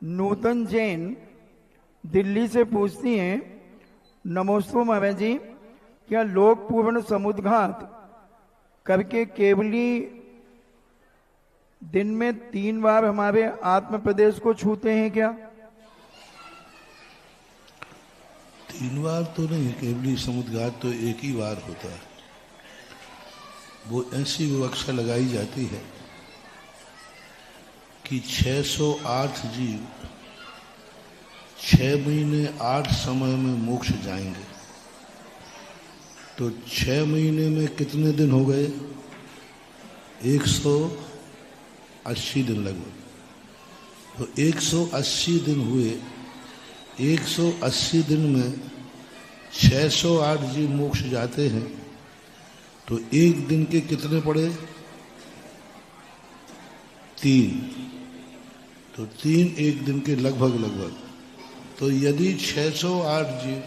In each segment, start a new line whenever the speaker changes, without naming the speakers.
नूतन जैन दिल्ली से पूछती हैं, नमोस्तु महाराज जी, क्या लोक पूर्ण समुद्घात करके केवली दिन में 3 बार हमारे आत्म प्रदेश को छूते हैं क्या?
3 बार तो नहीं, केवली समुद्घात तो एक ही बार होता है। वो ऐसी विवक्षा लगाई जाती है कि 608 जीव 6 महीने 8 समय में मोक्ष जाएंगे। तो 6 महीने में कितने दिन हो गए? 180 दिन लगभग। तो 180 दिन हुए। 180 दिन में 608 जीव मोक्ष जाते हैं। तो एक दिन के कितने पड़े? 3। तो 3 एक दिन के लगभग। तो यदि 608 जीव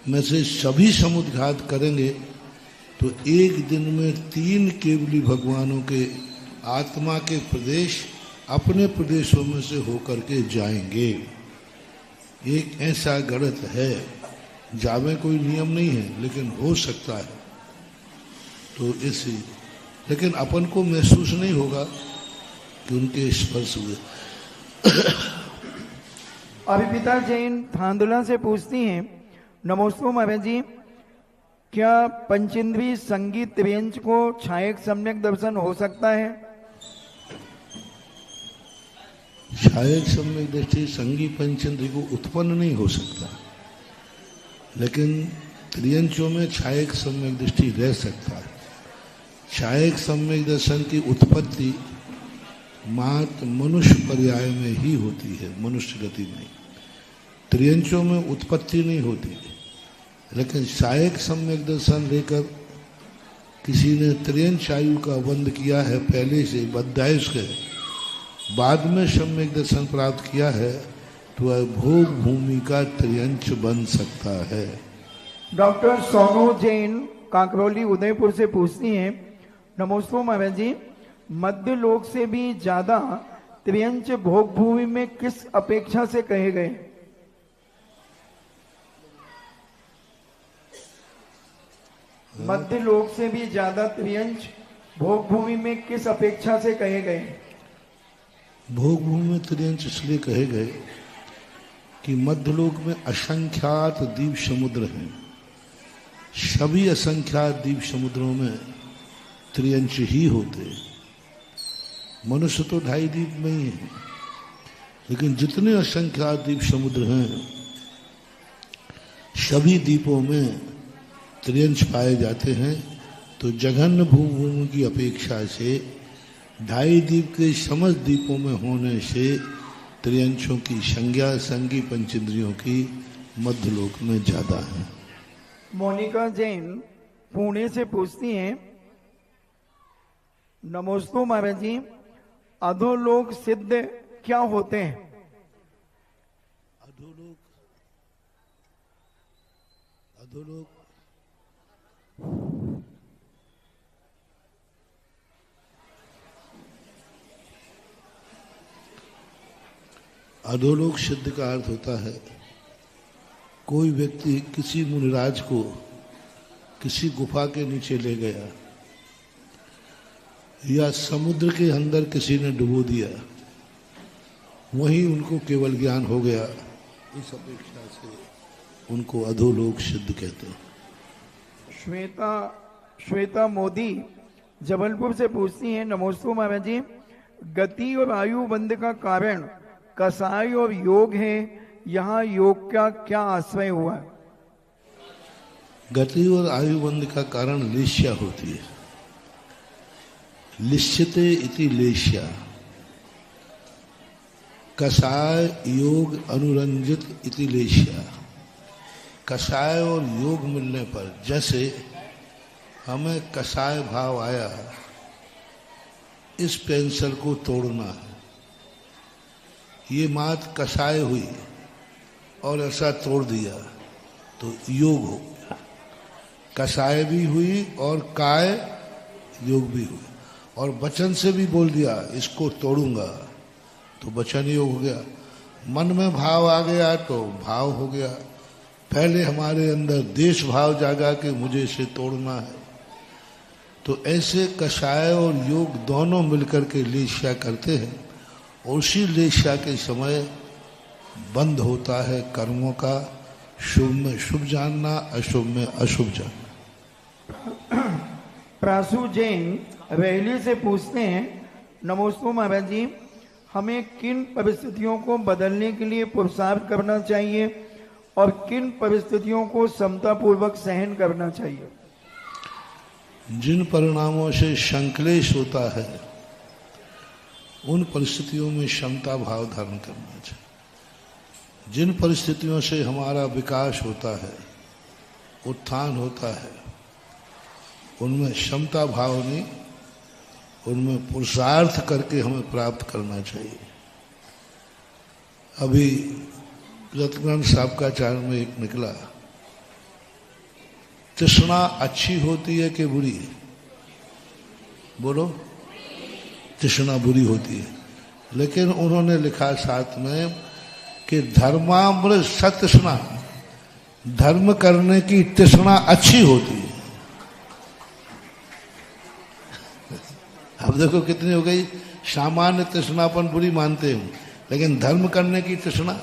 में से सभी समुद्घात करेंगे तो एक दिन में 3 केवली भगवानों के आत्मा के प्रदेश अपने प्रदेशों में से होकर के जाएंगे। एक ऐसा गणित है, जावे कोई नियम नहीं है, लेकिन हो सकता है। तो इसी, लेकिन अपन को महसूस नहीं होगा कि उनके स्पर्श हुए।
अभिपिता जैन थांदुला से पूछती हैं, नमोस्तु महाराज जी, क्या पंचेंद्री संगीत त्रियंच को छायक सम्यक दर्शन हो सकता है?
छायक सम्यक दृष्टि संगी पंचेंद्री को उत्पन्न नहीं हो सकता, लेकिन त्रियंचों में छायक सम्यक दृष्टि रह सकता है। छायक सम्यक दर्शन की उत्पत्ति मात्र मनुष्य पर्याय में ही होती है, मनुष्य गति में। त्रियंचों में उत्पत्ति नहीं होती, लेकिन छायक सम्यक दर्शन लेकर किसी ने त्रियंच आयु का बंध किया है, पहले से बद्धायुष के बाद में सम्यक दर्शन प्राप्त किया है, तो वह भोग भूमि का त्रियंच बन सकता है।
डॉक्टर सोनू जैन कांकरौली उदयपुर से पूछती हैं, नमोस्तु महाराज जी, मध्य लोक से भी ज्यादा त्रियंच भोग भूमि में किस अपेक्षा से कहे गए? मध्य लोक से भी ज्यादा त्रियंच भोग भूमि में किस अपेक्षा से कहे गए?
भोग भूमि में त्रियंच इसलिए कहे गए कि मध्यलोक में असंख्यात द्वीप समुद्र हैं। सभी असंख्यात द्वीप समुद्रों में त्रियंच ही होते। मनुष्य तो 2.5 द्वीप में ही है, लेकिन जितने असंख्यात द्वीप समुद्र हैं, सभी द्वीपों में त्रियंच पाए जाते हैं। तो जघन्य भूमि की अपेक्षा से 2.5 द्वीप के समस्त द्वीपों में होने से त्रियंचों की संज्ञा संगी पंचेंद्रियों की मध्यलोक में ज्यादा है।
मोनिका जैन पुणे से पूछती हैं, नमोस्तु महाराज जी, अधोलोक सिद्ध क्या होते हैं?
अधोलोक सिद्ध का अर्थ होता है, कोई व्यक्ति किसी मुनिराज को किसी गुफा के नीचे ले गया, या समुद्र के अंदर किसी ने डुबो दिया, वहीं उनको केवल ज्ञान हो गया। इस अपेक्षा से उनको अधोलोक सिद्ध कहते हैं।
श्वेता मोदी जबलपुर से पूछती हैं, नमोस्तु महाराज जी, गति और आयु बंध का कारण कसाई और योग है, यहाँ योग का क्या आश्रय हुआ?
गति और आयु बंध का कारण लेश्या होती है। लिश्यते इति लेश्या। कसाय योग अनुरंजित इति लेश्या। कसाय और योग मिलने पर जैसे हमें कसाय भाव आया, इस पेंसिल को तोड़ना है, ये मात कसाय हुई और ऐसा तोड़ दिया तो योग हो गया। कसाय भी हुई और काय योग भी हुई, और वचन से भी बोल दिया इसको तोड़ूंगा तो वचन योग हो गया। मन में भाव आ गया तो भाव हो गया। पहले हमारे अंदर देश भाव जागा कि मुझे इसे तोड़ना है, तो ऐसे कषाय और योग दोनों मिलकर के लेस्या करते हैं, और उसी लेस्या के समय बंद होता है कर्मों का, शुभ में शुभ जानना, अशुभ में अशुभ जानना।
प्रासु जैन रैली से पूछते हैं, नमोस्तु महाराज जी, हमें किन परिस्थितियों को बदलने के लिए पुरुषार्थ करना चाहिए और किन परिस्थितियों को समतापूर्वक सहन करना चाहिए?
जिन परिणामों से संक्लेश होता है उन परिस्थितियों में क्षमता भाव धारण करना चाहिए। जिन परिस्थितियों से हमारा विकास होता है, उत्थान होता है, उनमें क्षमता भाव नहीं, उनमें पुरुषार्थ करके हमें प्राप्त करना चाहिए। अभी रत्नानंद साहब का चार में एक निकला, तृष्णा अच्छी होती है कि बुरी? बोलो, तृष्णा बुरी होती है। लेकिन उन्होंने लिखा साथ में कि धर्मामृत सतृष्णा, धर्म करने की तृष्णा अच्छी होती है। अब देखो कितनी हो गई, सामान्य तृष्णापन बुरी मानते हो, लेकिन धर्म करने की तृष्णा,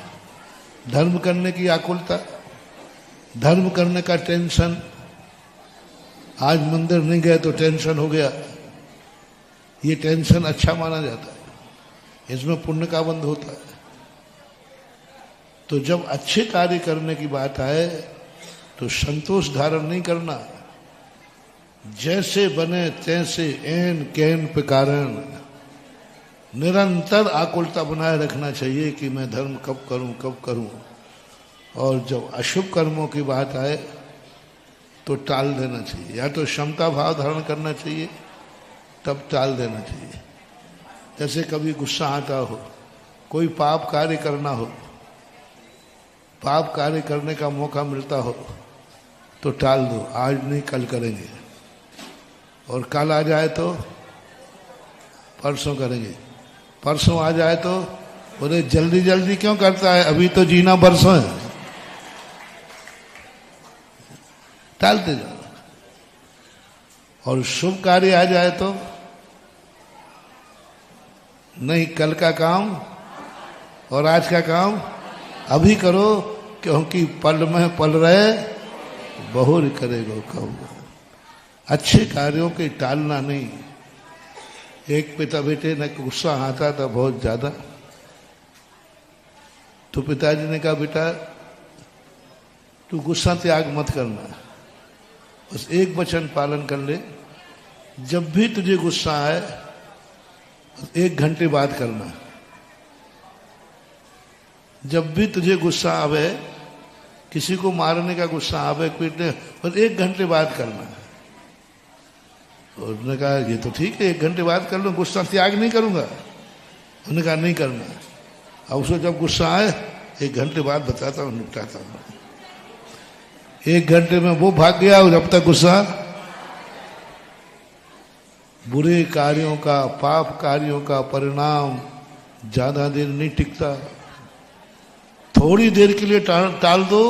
धर्म करने की आकुलता, धर्म करने का टेंशन, आज मंदिर नहीं गए तो टेंशन हो गया, ये टेंशन अच्छा माना जाता है, इसमें पुण्य का बंध होता है। तो जब अच्छे कार्य करने की बात आए तो संतोष धारण नहीं करना, जैसे बने तैसे एन कैन पे कारण निरंतर आकुलता बनाए रखना चाहिए कि मैं धर्म कब करूं। और जब अशुभ कर्मों की बात आए तो टाल देना चाहिए, या तो क्षमता भाव धारण करना चाहिए तब टाल देना चाहिए। जैसे कभी गुस्सा आता हो, कोई पाप कार्य करना हो, पाप कार्य करने का मौका मिलता हो तो टाल दो, आज नहीं कल करेंगे, और कल आ जाए तो परसों करेंगे, परसों आ जाए तो बोले जल्दी जल्दी क्यों करता है, अभी तो जीना बरसों है, टालते जाओ। और शुभ कार्य आ जाए तो नहीं, कल का काम और आज का काम अभी करो, क्योंकि पल में पल रहे बहुर करेगो कहूँगा। अच्छे कार्यों के टालना नहीं। एक पिता बेटे ने गुस्सा आता था बहुत ज्यादा, तो पिताजी ने कहा बेटा तू गुस्सा त्याग मत करना, बस एक वचन पालन कर ले, जब भी तुझे गुस्सा आए 1 घंटे बाद करना, जब भी तुझे गुस्सा आवे, किसी को मारने का गुस्सा आवे, पीटने, बस 1 घंटे बाद करना। और उन्होंने कहा ये तो ठीक है, 1 घंटे बाद कर लो, गुस्सा त्याग नहीं करूंगा। उन्होंने कहा नहीं करना, अब उसको जब गुस्सा आए 1 घंटे बाद बताता हूँ, निपटाता हूँ। 1 घंटे में वो भाग गया, और जब तक गुस्सा, बुरे कार्यों का, पाप कार्यों का परिणाम ज्यादा देर नहीं टिकता। थोड़ी देर के लिए टाल दो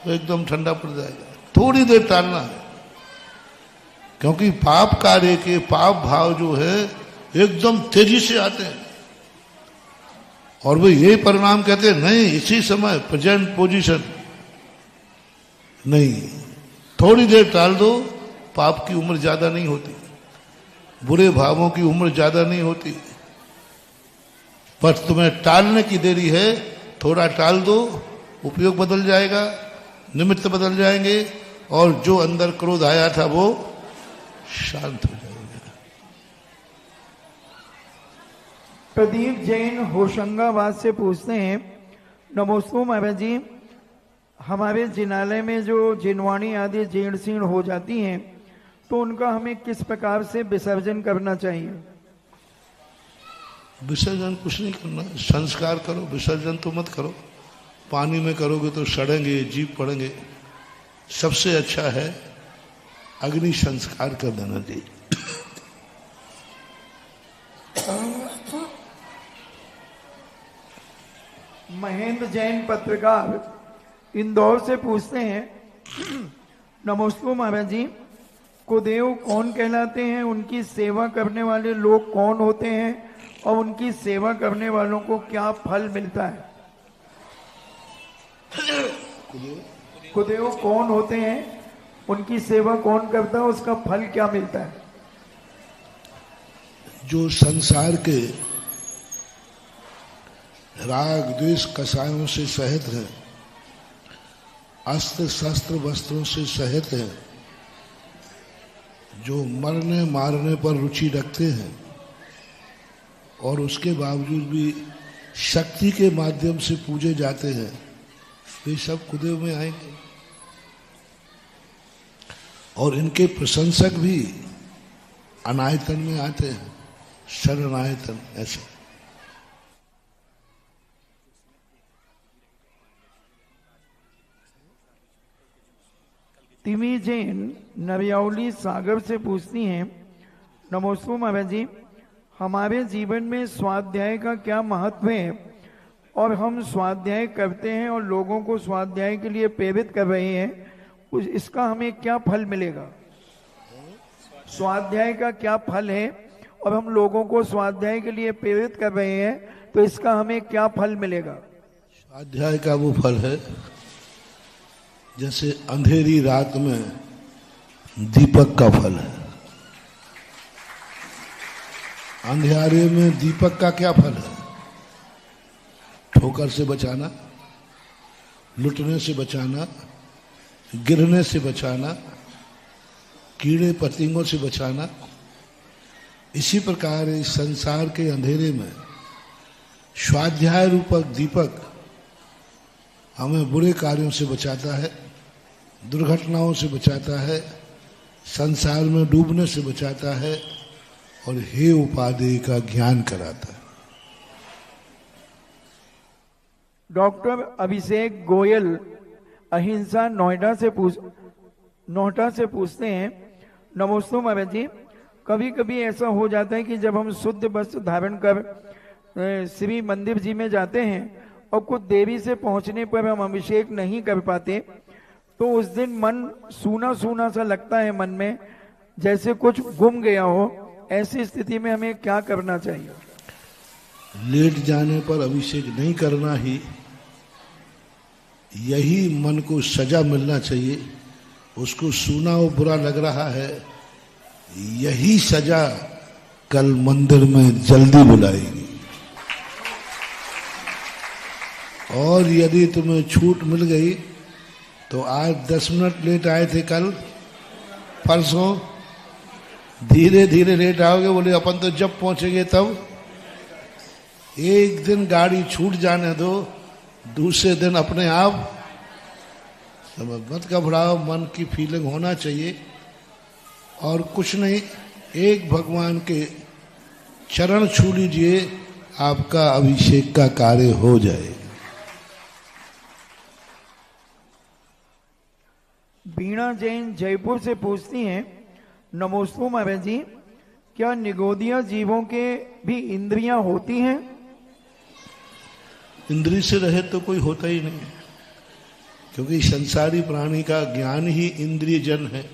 तो एकदम ठंडा पड़ जाएगा, थोड़ी देर टालना है, क्योंकि पाप कार्य के पाप भाव जो है एकदम तेजी से आते हैं, और वो ये परिणाम कहते हैं नहीं इसी समय प्रेजेंट पोजीशन नहीं, थोड़ी देर टाल दो, पाप की उम्र ज्यादा नहीं होती, बुरे भावों की उम्र ज्यादा नहीं होती, पर तुम्हें टालने की देरी है, थोड़ा टाल दो, उपयोग बदल जाएगा, निमित्त बदल जाएंगे, और जो अंदर क्रोध आया था वो शांत हो जाएगा।
प्रदीप जैन होशंगाबाद से पूछते हैं, नमोस्तु महाराज जी, हमारे जिनालय में जो जिनवाणी आदि जीर्ण शीर्ण हो जाती हैं तो उनका हमें किस प्रकार से विसर्जन करना चाहिए?
विसर्जन कुछ नहीं करना, संस्कार करो, विसर्जन तो मत करो। पानी में करोगे तो सड़ेंगे, जीव पड़ेंगे। सबसे अच्छा है अग्नि संस्कार कर देना चाहिए।
महेंद्र जैन पत्रकार इंदौर से पूछते हैं, नमस्ते महाराज जी, कुदेव कौन कहलाते हैं, उनकी सेवा करने वाले लोग कौन होते हैं और उनकी सेवा करने वालों को क्या फल मिलता है? कुदेव कौन होते हैं, उनकी सेवा कौन करता है, उसका फल क्या मिलता है?
जो संसार के राग द्वेष कसायों से सहित हैं, अस्त्र शस्त्र वस्त्रों से सहित हैं, जो मरने मारने पर रुचि रखते हैं और उसके बावजूद भी शक्ति के माध्यम से पूजे जाते हैं, वे सब कुदेव में आएंगे। और इनके प्रशंसक भी अनायतन में आते हैं, शरणायतन ऐसे।
तिमी जैन नरियावली सागर से पूछती हैं, नमस्ते महाराज जी, हमारे जीवन में स्वाध्याय का क्या महत्व है और हम स्वाध्याय करते हैं और लोगों को स्वाध्याय के लिए प्रेरित कर रहे हैं, इसका हमें क्या फल मिलेगा? स्वाध्याय का क्या फल है और हम लोगों को स्वाध्याय के लिए प्रेरित कर रहे हैं, तो इसका हमें क्या फल मिलेगा?
स्वाध्याय का वो फल है जैसे अंधेरी रात में दीपक का फल है। अंधेरे में दीपक का क्या फल है? ठोकर से बचाना, लुटने से बचाना, गिरने से बचाना, कीड़े पतंगों से बचाना। इसी प्रकार इस संसार के अंधेरे में स्वाध्याय रूपक दीपक हमें बुरे कार्यों से बचाता है, दुर्घटनाओं से बचाता है, संसार में डूबने से बचाता है और हे उपादेय का ज्ञान कराता है।
डॉक्टर अभिषेक गोयल अहिंसा नोएडा से पूछते हैं, नमस्ते महाराज जी, कभी कभी ऐसा हो जाता है कि जब हम शुद्ध वस्त्र धारण कर श्री मंदिर जी में जाते हैं और कुछ देरी से पहुंचने पर हम अभिषेक नहीं कर पाते, तो उस दिन मन सूना सूना सा लगता है, मन में जैसे कुछ गुम गया हो। ऐसी स्थिति में हमें क्या करना चाहिए?
लेट जाने पर अभिषेक नहीं करना ही, यही मन को सजा मिलना चाहिए। उसको सूना और बुरा लग रहा है, यही सजा कल मंदिर में जल्दी बुलाएगी। और यदि तुम्हें छूट मिल गई तो आज 10 मिनट लेट आए थे, कल परसों धीरे धीरे लेट आओगे, बोले अपन तो जब पहुंचेंगे तब। एक दिन गाड़ी छूट जाने दो, दूसरे दिन अपने आप मत घबराओ। मन की फीलिंग होना चाहिए और कुछ नहीं, एक भगवान के चरण छू लीजिए, आपका अभिषेक का कार्य हो जाए।
बीणा जैन जयपुर से पूछती हैं, नमस्ते महाराज जी, क्या निगोदिया जीवों के भी इंद्रियां होती हैं?
इंद्रिय से रहे तो कोई होता ही नहीं, क्योंकि संसारी प्राणी का ज्ञान ही इंद्रिय जन है।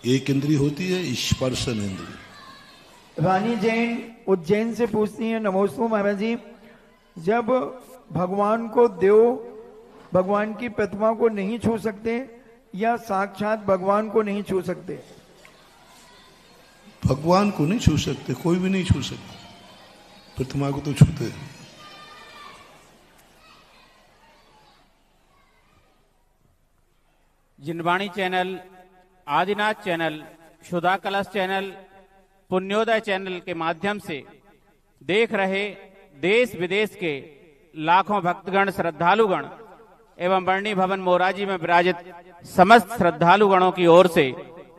एक इंद्रिय होती है स्पर्शन इंद्रिय।
रानी जैन उज्जैन से पूछती हैं, नमस्ते महाराज जी, जब भगवान को देव भगवान की प्रतिमा को नहीं छू सकते या साक्षात भगवान को नहीं छू सकते?
भगवान को नहीं छू सकते, कोई भी नहीं छू सकता, प्रतिमा को तो छूते हैं।
जिनवाणी चैनल, आदिनाथ चैनल, सुधा कलश चैनल, पुण्योदय चैनल के माध्यम से देख रहे देश विदेश के लाखों भक्तगण, श्रद्धालुगण एवं वर्णी भवन मोराजी में विराजित समस्त श्रद्धालुगणों की ओर से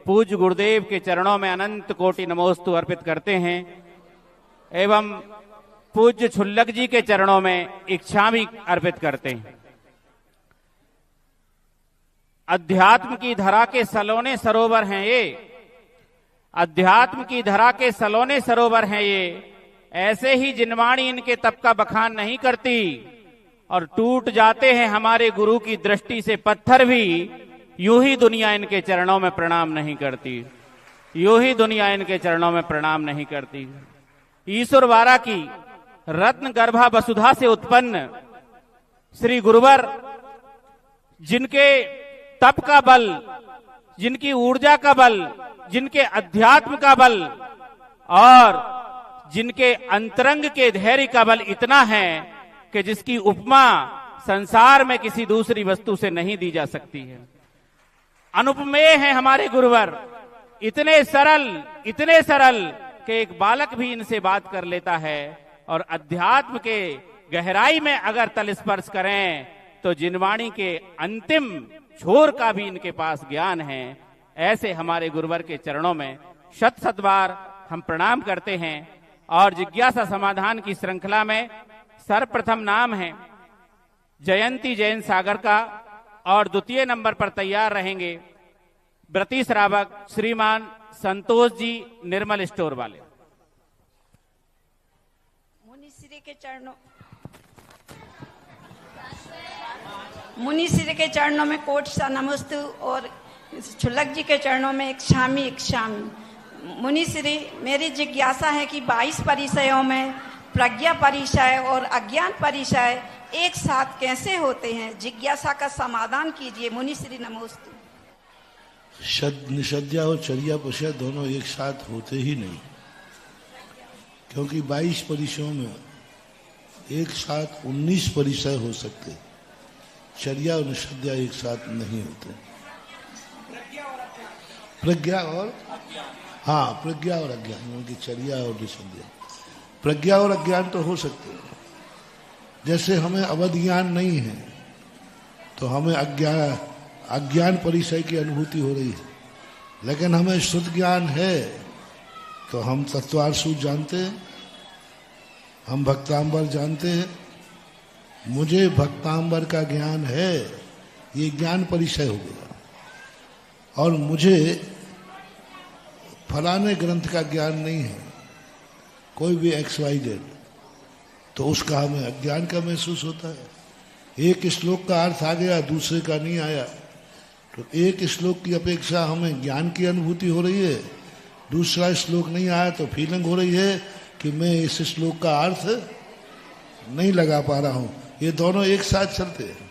पूज्य गुरुदेव के चरणों में अनंत कोटि नमोस्तु अर्पित करते हैं एवं पूज्य छुल्लक जी के चरणों में इच्छा भी अर्पित करते हैं। अध्यात्म की धरा के सलोने सरोवर हैं ये, अध्यात्म की धरा के सलोने सरोवर हैं ये। ऐसे ही जिनवाणी इनके तप का बखान नहीं करती, और टूट जाते हैं हमारे गुरु की दृष्टि से पत्थर भी, यूं ही दुनिया इनके चरणों में प्रणाम नहीं करती, यूं ही दुनिया इनके चरणों में प्रणाम नहीं करती। ईश्वर वारा की रत्न गर्भा वसुधा से उत्पन्न श्री गुरुवर, जिनके तप का बल, जिनकी ऊर्जा का बल, जिनके अध्यात्म का बल और जिनके अंतरंग के धैर्य का बल इतना है कि जिसकी उपमा संसार में किसी दूसरी वस्तु से नहीं दी जा सकती है। अनुपमेय है हमारे गुरुवर, इतने सरल कि एक बालक भी इनसे बात कर लेता है, और अध्यात्म के गहराई में अगर तल स्पर्श करें तो जिनवाणी के अंतिम छोर का भी इनके पास ज्ञान है। ऐसे हमारे गुरुवर के चरणों में शत शत बार हम प्रणाम करते हैं। और जिज्ञासा समाधान की श्रृंखला में सर्वप्रथम नाम है जयंती जैन सागर का, और द्वितीय नंबर पर तैयार रहेंगे व्रती श्रावक श्रीमान संतोष जी, निर्मल स्टोर वाले।
मुनिश्री के चरणों में कोट सा नमस्तु, और छुल्लक जी के चरणों में एक शामी। मुनिश्री, मेरी जिज्ञासा है कि 22 परिचयों में प्रज्ञा परिचय और अज्ञान परिचय एक साथ कैसे होते हैं? जिज्ञासा का समाधान कीजिए। मुनिश्री नमोस्तु।
निषद्या और चर्या परिचय दोनों एक साथ होते ही नहीं, क्योंकि 22 परिचयों में एक साथ 19 परिचय हो सकते, चर्या और निषद्या एक साथ नहीं होते। प्रज्ञा और अज्ञान, उनकी चर्या और निषद्या। प्रज्ञा और अज्ञान तो हो सकते हैं, जैसे हमें अवध ज्ञान नहीं है तो हमें अज्ञान परिचय की अनुभूति हो रही है, लेकिन हमें शुद्ध ज्ञान है तो हम तत्वार्षु जानते हैं, हम भक्तांबर जानते हैं। मुझे भक्तांबर का ज्ञान है, ये ज्ञान परिचय हो गया, और मुझे फलाने ग्रंथ का ज्ञान नहीं है, कोई भी XYZ, तो उसका हमें अज्ञान का महसूस होता है। एक श्लोक का अर्थ आ गया, दूसरे का नहीं आया, तो एक श्लोक की अपेक्षा हमें ज्ञान की अनुभूति हो रही है, दूसरा श्लोक नहीं आया तो फीलिंग हो रही है कि मैं इस श्लोक का अर्थ नहीं लगा पा रहा हूं। ये दोनों एक साथ चलते हैं,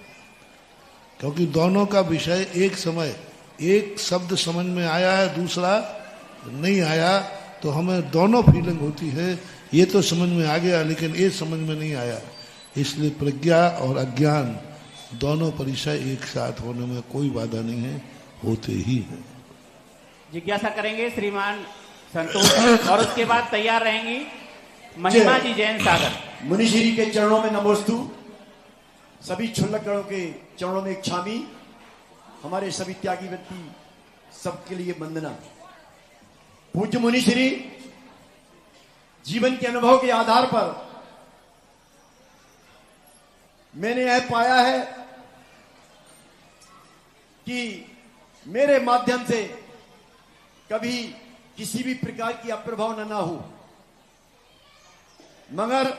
क्योंकि दोनों का विषय एक समय, एक शब्द समझ में आया है, दूसरा नहीं आया, तो हमें दोनों फीलिंग होती है। ये तो समझ में आ गया लेकिन ये समझ में नहीं आया, इसलिए प्रज्ञा और अज्ञान दोनों परिचय एक साथ होने में कोई बाधा नहीं है, होते ही है।
जिज्ञासा करेंगे श्रीमान संतोष, और उसके बाद तैयार रहेंगी महिमा जी जैन सागर।
मुनिश्री के चरणों में नमोस्तु, सभी छुल्लकगणों के चरणों में एक छामी, हमारे सभी त्यागी व्यक्ति सबके लिए वंदना। पूज्य मुनिश्री, जीवन के अनुभव के आधार पर मैंने यह पाया है कि मेरे माध्यम से कभी किसी भी प्रकार की अप्रभावना ना हो, मगर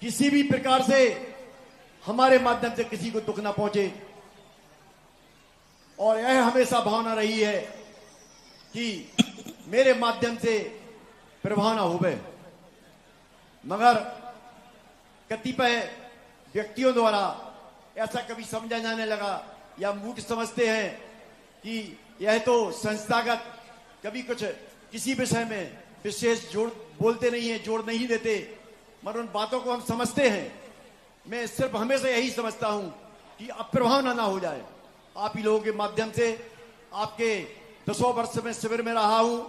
किसी भी प्रकार से हमारे माध्यम से किसी को दुख ना पहुंचे, और यह हमेशा भावना रही है कि मेरे माध्यम से प्रभाव ना होवे। मगर कतिपय व्यक्तियों द्वारा ऐसा कभी समझा जाने लगा या मूर्ख समझते हैं कि यह तो संस्थागत, कभी कुछ किसी विषय में विशेष जोड़ बोलते नहीं है, जोड़ नहीं देते, मगर उन बातों को हम समझते हैं। मैं सिर्फ हमेशा यही समझता हूं कि अप्रभाव ना हो जाए। आप ही लोगों के माध्यम से, आपके 10 वर्ष में शिविर में रहा हूं,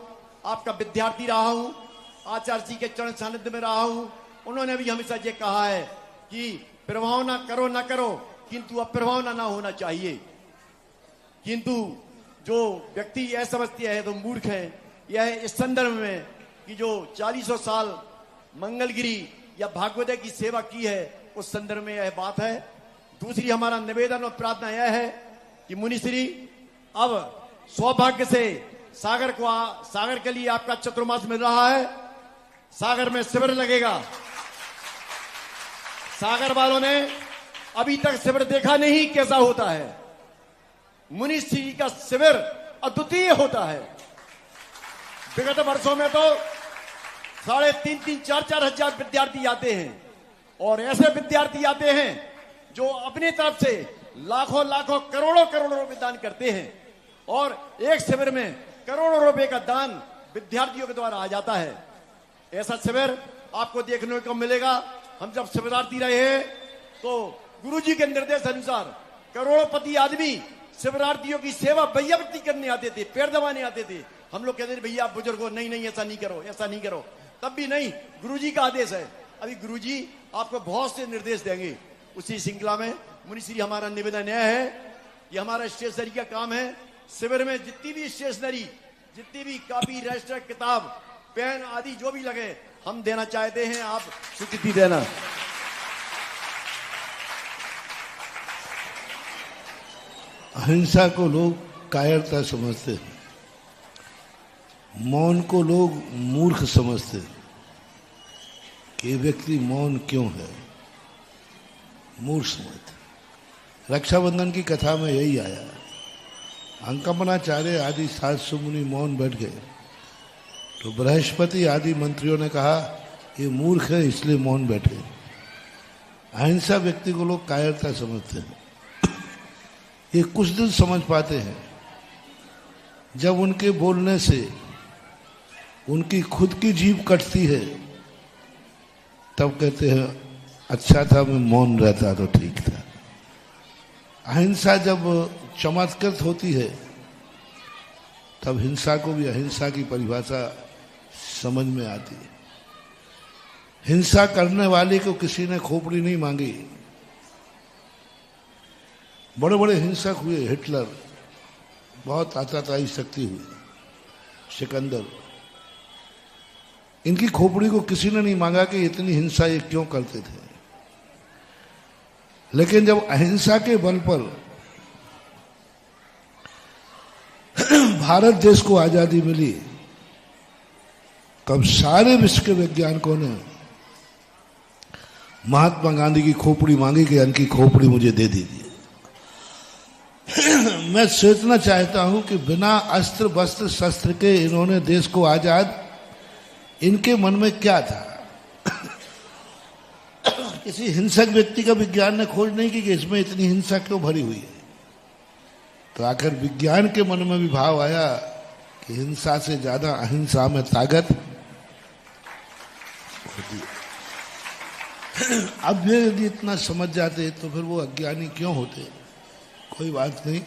आपका विद्यार्थी रहा हूं, आचार्य जी के चरण सानिध्य में रहा हूं। उन्होंने भी हमेशा ये कहा है कि प्रभाव ना करो, किंतु अप्रभाव ना होना चाहिए। किंतु जो व्यक्ति यह समझती है तो मूर्ख है। यह इस संदर्भ में कि जो 40 साल मंगलगिरी या भागवत की सेवा की है, उस संदर्भ में यह बात है। दूसरी हमारा निवेदन और प्रार्थना यह है कि मुनिश्री, अब सौभाग्य से सागर के लिए आपका चतुर्मास मिल रहा है, सागर में शिविर लगेगा, सागर वालों ने अभी तक शिविर देखा नहीं कैसा होता है। मुनीष जी का शिविर अद्वितीय होता है। विगत वर्षों में तो 3,500 4,000 हजार विद्यार्थी आते हैं और ऐसे विद्यार्थी आते हैं जो अपनी तरफ से लाखों लाखों करोड़ों करोड़ों रुपए दान करते हैं और एक शिविर में करोड़ों रुपए का दान विद्यार्थियों के द्वारा आ जाता है। ऐसा शिविर आपको देखने को मिलेगा। हम जब शिविरार्थी रहे हैं तो गुरुजी के निर्देश अनुसार करोड़पति आदमी शिविरार्थियों की सेवा भैयावृत्ति करने आते थे, पैर दबाने आते थे। हम लोग कहते थे भैया बुजुर्गों नहीं ऐसा नहीं करो, ऐसा नहीं करो। तब भी नहीं, गुरुजी का आदेश है। अभी गुरुजी आपको बहुत से निर्देश देंगे। उसी श्रृंखला में मुनिश्री हमारा निवेदन यह है कि हमारा स्टेशनरी का काम है। शिविर में जितनी भी स्टेशनरी, जितनी भी कॉपी, रजिस्टर, किताब, पेन आदि जो भी लगे हम देना चाहते हैं, आप स्वीकृति देना।
अहिंसा को लोग कायरता समझते हैं, मौन को लोग मूर्ख समझते हैं कि ये व्यक्ति मौन क्यों है, मूर्ख समझते। रक्षाबंधन की कथा में यही आया। अंकमनाचार्य आदि 700 मुनि मौन बैठ गए तो बृहस्पति आदि मंत्रियों ने कहा ये मूर्ख है इसलिए मौन बैठे। अहिंसा व्यक्ति को लोग कायरता समझते हैं। ये कुछ दिन समझ पाते हैं जब उनके बोलने से उनकी खुद की जीभ कटती है, तब कहते हैं अच्छा था मैं मौन रहता तो ठीक था। अहिंसा जब चमत्कृत होती है तब हिंसा को भी अहिंसा की परिभाषा समझ में आती है। हिंसा करने वाले को किसी ने खोपड़ी नहीं मांगी। बड़े बड़े हिंसक हुए, हिटलर, बहुत आतताई शक्ति हुई, सिकंदर, इनकी खोपड़ी को किसी ने नहीं मांगा कि इतनी हिंसा ये क्यों करते थे। लेकिन जब अहिंसा के बल पर भारत देश को आजादी मिली, तब सारे विश्व के वैज्ञानिकों ने महात्मा गांधी की खोपड़ी मांगी कि इनकी खोपड़ी मुझे दे दीजिए। मैं सोचना चाहता हूं कि बिना अस्त्र वस्त्र शस्त्र के इन्होंने देश को आजाद, इनके मन में क्या था? किसी हिंसक व्यक्ति का विज्ञान ने खोज नहीं की कि इसमें इतनी हिंसा क्यों भरी हुई है। तो आखिर विज्ञान के मन में भी भाव आया कि हिंसा से ज्यादा अहिंसा में ताकत होती है। अब ये यदि इतना समझ जाते तो फिर वो अज्ञानी क्यों होते? कोई बात नहीं,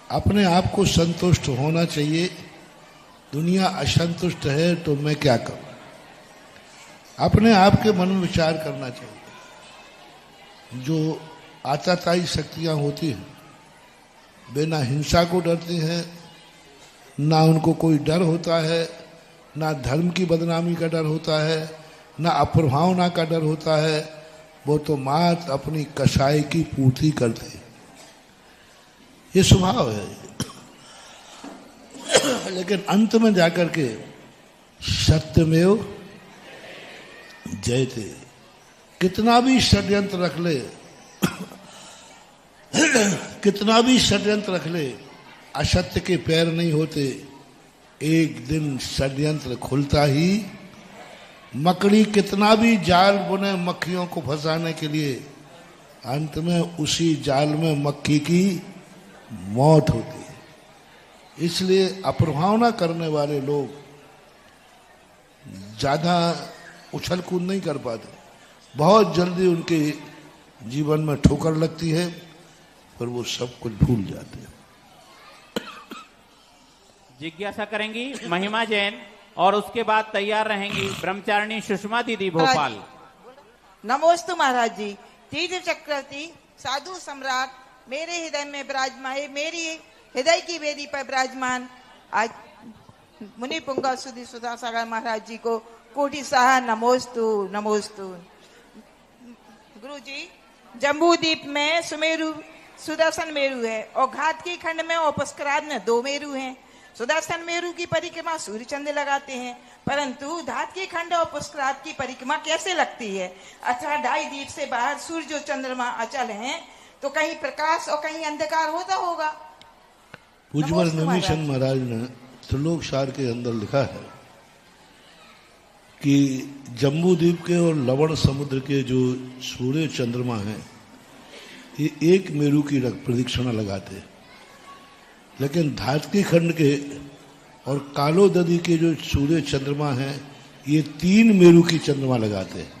अपने आप को संतुष्ट होना चाहिए। दुनिया असंतुष्ट है तो मैं क्या करूं? अपने आप के मन में विचार करना चाहिए। जो आतताई शक्तियां होती हैं बिना हिंसा को डरती हैं, ना उनको कोई डर होता है, ना धर्म की बदनामी का डर होता है, ना अप्रभावना का डर होता है। वो तो मात्र अपनी कसाई की पूर्ति करते हैं, ये स्वभाव है। लेकिन अंत में जाकर के सत्यमेव जयते, कितना भी षड्यंत्र रख ले, कितना भी षड्यंत्र रख ले, असत्य के पैर नहीं होते। एक दिन षड्यंत्र खुलता ही, मकड़ी कितना भी जाल बुने मक्खियों को फंसाने के लिए, अंत में उसी जाल में मक्खी की मौत होती है। इसलिए अप्रभावना करने वाले लोग ज्यादा उछल कूद नहीं कर पाते। बहुत जल्दी उनके जीवन में ठोकर लगती है, पर वो सब कुछ भूल जाते हैं।
जिज्ञासा करेंगी महिमा जैन और उसके बाद तैयार रहेंगी ब्रह्मचारिणी सुषमा दीदी भोपाल।
नमोस्तु महाराज जी। तीर्थ चक्रवर्ती साधु सम्राट मेरे हृदय में विराजमान है, मेरी हृदय की वेदी पर विराजमान आज मुनि पुंगा सुधी सुधा सागर महाराज जी को कोटि सहा नमोस्तु नमोस्तु। गुरु जी, जम्बू द्वीप में सुमेरु सुदर्शन मेरु है और घात की खंड में और पुष्कराज में 2 मेरु हैं। सुदर्शन मेरु की परिक्रमा सूर्य चंद्र लगाते हैं, परंतु धात की खंड और पुष्करात की परिक्रमा कैसे लगती है? अथवा 2.5 दीप से बाहर सूर्य और चंद्रमा अचल हैं, तो कहीं प्रकाश और कहीं अंधकार होता होगा।
पूज्यवर नमीचंद महाराज ने त्रिलोक सार के अंदर लिखा है कि जम्बू द्वीप के और लवण समुद्र के जो सूर्य चंद्रमा हैं, ये एक मेरु की प्रदक्षिणा लगाते हैं, लेकिन धातकी खंड के और कालोददी के जो सूर्य चंद्रमा हैं, ये 3 मेरु की चंद्रमा लगाते हैं।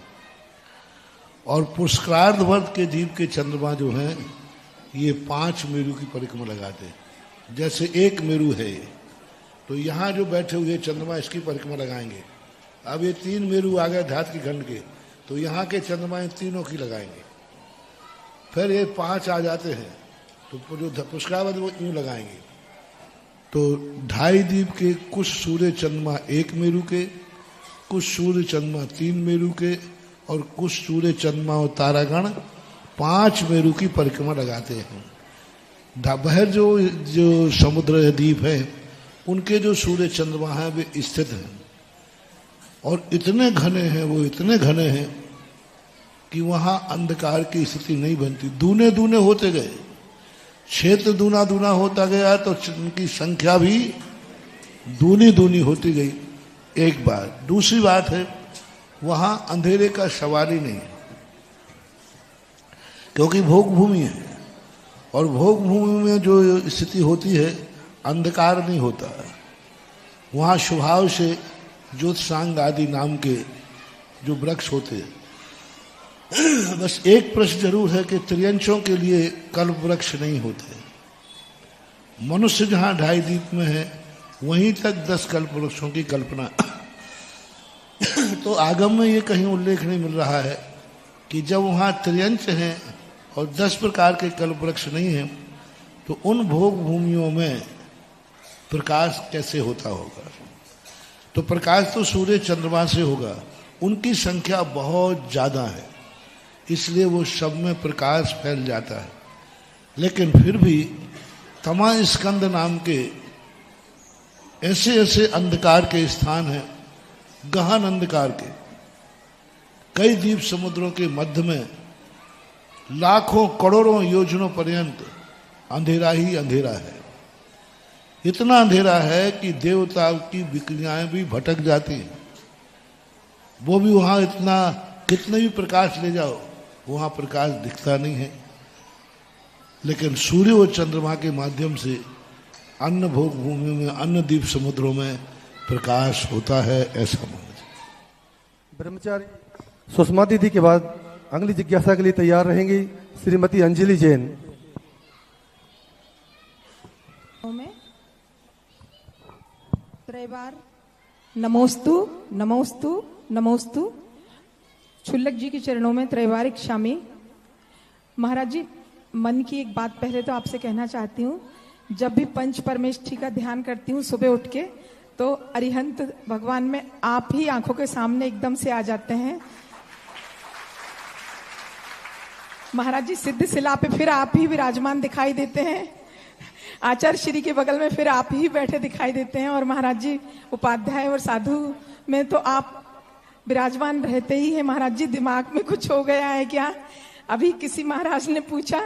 और पुष्करार्धवर्त के द्वीप के चंद्रमा जो हैं, ये 5 मेरु की परिक्रमा लगाते हैं। जैसे एक मेरु है, तो यहाँ जो बैठे हुए चंद्रमा इसकी परिक्रमा लगाएंगे। अब ये 3 मेरु आ गए धातकी खंड के, तो यहाँ के चंद्रमा इन तीनों की लगाएंगे। फिर ये 5 आ जाते हैं, तो जो पुष्करावत वो यूं लगाएंगे। तो 2.5 द्वीप के कुछ सूर्य चंद्रमा 1 मेरु के, कुछ सूर्य चंद्रमा 3 मेरु के, और कुछ सूर्य चंद्रमा और तारागण 5 मेरु की परिक्रमा लगाते हैं। बाहर जो समुद्र द्वीप है, उनके जो सूर्य चंद्रमा हैं वे स्थित हैं, और इतने घने हैं, वो इतने घने हैं कि वहां अंधकार की स्थिति नहीं बनती। दूने दूने होते गए, क्षेत्र दूना दूना होता गया, तो उनकी संख्या भी दूनी दूनी होती गई। एक बात। दूसरी बात है, वहां अंधेरे का सवाल ही नहीं, क्योंकि भोग भूमि है, और भोग भूमि में जो स्थिति होती है, अंधकार नहीं होता। वहां स्वभाव से ज्योतिषांग आदि नाम के जो वृक्ष होते हैं। बस एक प्रश्न जरूर है कि त्रियंचों के लिए कल्प वृक्ष नहीं होते। मनुष्य जहां 2.5 द्वीप में है, वहीं तक 10 कल्प वृक्षों की कल्पना। तो आगम में ये कहीं उल्लेख नहीं मिल रहा है कि जब वहां त्रियंच हैं और 10 प्रकार के कल्प वृक्ष नहीं हैं, तो उन भोग भूमियों में प्रकाश कैसे होता होगा? तो प्रकाश तो सूर्य चंद्रमा से होगा, उनकी संख्या बहुत ज्यादा है, इसलिए वो सब में प्रकाश फैल जाता है। लेकिन फिर भी तमा स्कंद नाम के ऐसे ऐसे अंधकार के स्थान हैं, गहन अंधकार के, कई द्वीप समुद्रों के मध्य में लाखों करोड़ों योजनों पर्यंत अंधेरा ही अंधेरा है। इतना अंधेरा है कि देवता की विक्रियाएं भी भटक जाती हैं। वो भी वहां इतना, कितने भी प्रकाश ले जाओ, वहां प्रकाश दिखता नहीं है। लेकिन सूर्य और चंद्रमा के माध्यम से अन्य भोग भूमि में, अन्य द्वीप समुद्रों में प्रकाश होता है, ऐसा माना।
ब्रह्मचारी सुषमा दीदी के बाद अगली जिज्ञासा के लिए तैयार रहेंगी श्रीमती अंजलि जैन।
त्रैवार नमोस्तु नमोस्तु नमोस्तु। छुल्लक जी के चरणों में त्रैवारिक शामी। महाराज जी, मन की एक बात पहले तो आपसे कहना चाहती हूँ। जब भी पंच परमेष्ठी का ध्यान करती हूँ सुबह उठ के, तो अरिहंत भगवान में आप ही आंखों के सामने एकदम से आ जाते हैं। महाराज जी, सिद्ध शिला पे फिर आप ही विराजमान दिखाई देते हैं। आचार्य श्री के बगल में फिर आप ही बैठे दिखाई देते हैं। और महाराज जी, उपाध्याय और साधु में तो आप विराजमान रहते ही हैं। महाराज जी, दिमाग में कुछ हो गया है क्या? अभी किसी महाराज ने पूछा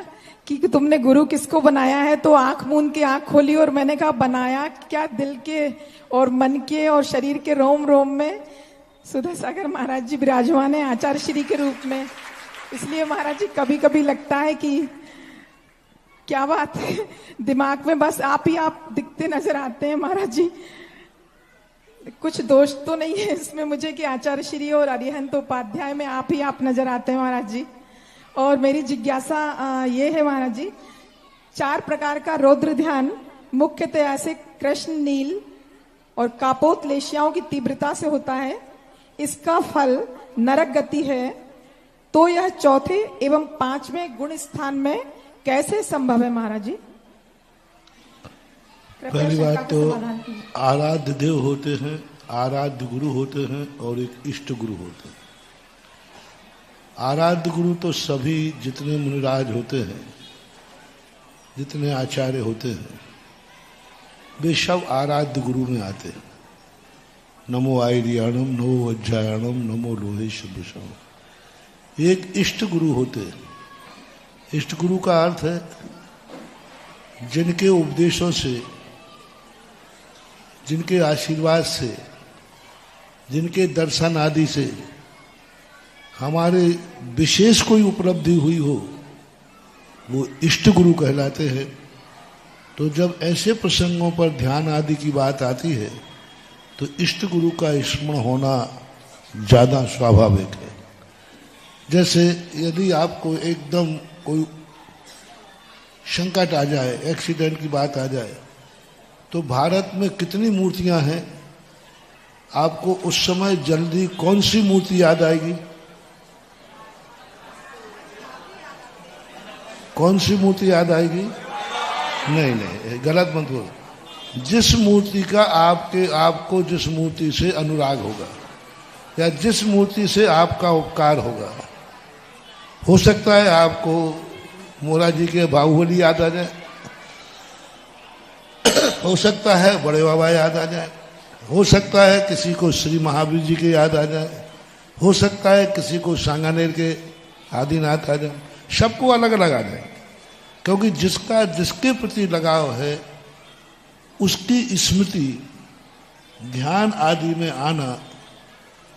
कि तुमने गुरु किसको बनाया है, तो आंख मूंद के आंख खोली और मैंने कहा बनाया क्या, दिल के और मन के और शरीर के रोम रोम में सुधा सागर महाराज जी विराजमान है आचार्य श्री के रूप में। इसलिए महाराज जी, कभी कभी लगता है कि क्या बात है, दिमाग में बस आप ही आप दिखते नजर आते हैं। महाराज जी, कुछ दोष तो नहीं है इसमें मुझे कि आचार्य श्री और अरिहंत उपाध्याय में आप ही आप नजर आते हैं महाराज जी। और मेरी जिज्ञासा ये है महाराज जी, 4 प्रकार का रौद्र ध्यान मुख्यतया से कृष्ण नील और कापोत लेशियाओं की तीव्रता से होता है। इसका फल नरक गति है, तो यह चौथे एवं 5वें गुण स्थान में कैसे संभव है महाराज जी?
पहली बात तो आराध्य देव होते हैं, आराध्य गुरु होते हैं, और एक इष्ट गुरु होते हैं। आराध्य गुरु तो सभी जितने मुनिराज होते हैं, जितने आचार्य होते हैं, वे सब आराध्य गुरु में आते हैं। नमो आयर्याणम, नमो वज्रायणम, नमो लोहेश वृषम। एक इष्ट गुरु होते हैं। इष्ट गुरु का अर्थ है जिनके उपदेशों से, जिनके आशीर्वाद से, जिनके दर्शन आदि से हमारे विशेष कोई उपलब्धि हुई हो, वो इष्ट गुरु कहलाते हैं। तो जब ऐसे प्रसंगों पर ध्यान आदि की बात आती है तो इष्ट गुरु का स्मरण होना ज्यादा स्वाभाविक है। जैसे यदि आपको एकदम कोई संकट आ जाए, एक्सीडेंट की बात आ जाए, तो भारत में कितनी मूर्तियां हैं, आपको उस समय जल्दी कौन सी मूर्ति याद आएगी? कौन सी मूर्ति याद आएगी? नहीं, गलत मत बोलो। जिस मूर्ति का आपको जिस मूर्ति से अनुराग होगा या जिस मूर्ति से आपका उपकार होगा। हो सकता है आपको मोरा जी के बाहुबली याद आ जाए, हो सकता है बड़े बाबा याद आ जाए, हो सकता है किसी को श्री महावीर जी के याद आ जाए, हो सकता है किसी को सांगानेर के आदिनाथ आ जाए। सबको अलग अलग आ जाए, क्योंकि जिसके प्रति लगाव है उसकी स्मृति ध्यान आदि में आना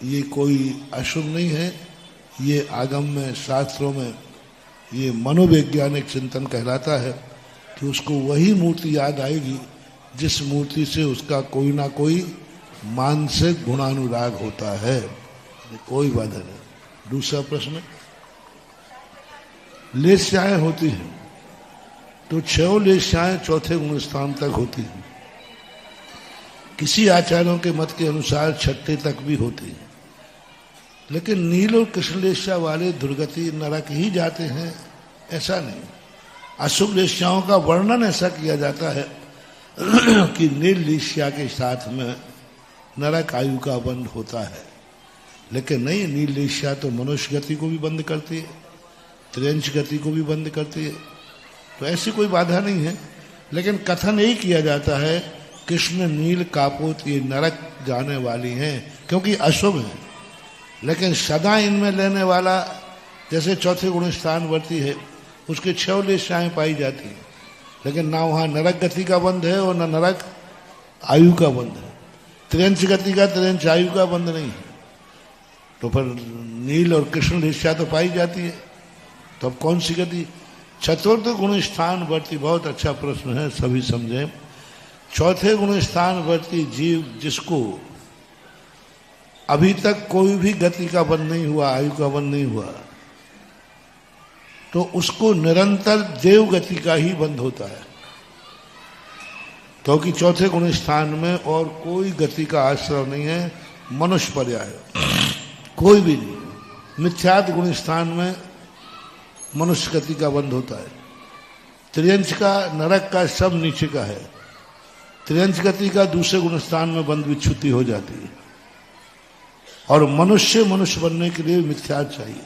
ये कोई अशुभ नहीं है। ये आगम में, शास्त्रों में ये मनोवैज्ञानिक चिंतन कहलाता है कि उसको वही मूर्ति याद आएगी जिस मूर्ति से उसका कोई ना कोई मानसिक गुणानुराग होता है। कोई बाधा नहीं। दूसरा प्रश्न, लेस्याएं होती हैं तो 6 लेस्याएं चौथे गुण स्थान तक होती हैं। किसी आचार्यों के मत के अनुसार 6ठे तक भी होती हैं, लेकिन नील और कृष्ण लेस्या वाले दुर्गति नरक ही जाते हैं ऐसा नहीं। अशुभ लेस्याओं का वर्णन ऐसा किया जाता है कि नील लेस्या के साथ में नरक आयु का बंद होता है, लेकिन नहीं, नील लेस्या तो मनुष्य गति को भी बंद करती है, त्रियंश गति को भी बंद करती है, तो ऐसी कोई बाधा नहीं है। लेकिन कथन यही किया जाता है कृष्ण नील कापोत ये नरक जाने वाली हैं क्योंकि अशुभ है। लेकिन सदा इनमें लेने वाला, जैसे चौथे गुण स्थान वर्ती है, उसके 6 लेस्याएं पाई जाती हैं, लेकिन ना वहाँ नरक गति का बंध है और ना नरक आयु का बंध है। त्रियंश गति का, त्रियंश आयु का बंध नहीं है। तो फिर नील और कृष्ण लेस्या तो पाई जाती है, तो अब कौन सी गति? चतुर्थ गुण स्थान वर्ती, बहुत अच्छा प्रश्न है, सभी समझे। चौथे गुण स्थान वर्ती जीव जिसको अभी तक कोई भी गति का बंध नहीं हुआ, आयु का बंध नहीं हुआ, तो उसको निरंतर देव गति का ही बंध होता है, क्योंकि चौथे गुण स्थान में और कोई गति का आश्रय नहीं है, मनुष्य पर्याय कोई भी नहीं। मिथ्यात गुण स्थान में मनुष्य गति का बंध होता है। त्रियंश का, नरक का, सब नीचे का है। त्रियंश गति का दूसरे गुण स्थान में बंध विच्छुति हो जाती है, और मनुष्य बनने के लिए मिथ्यात चाहिए,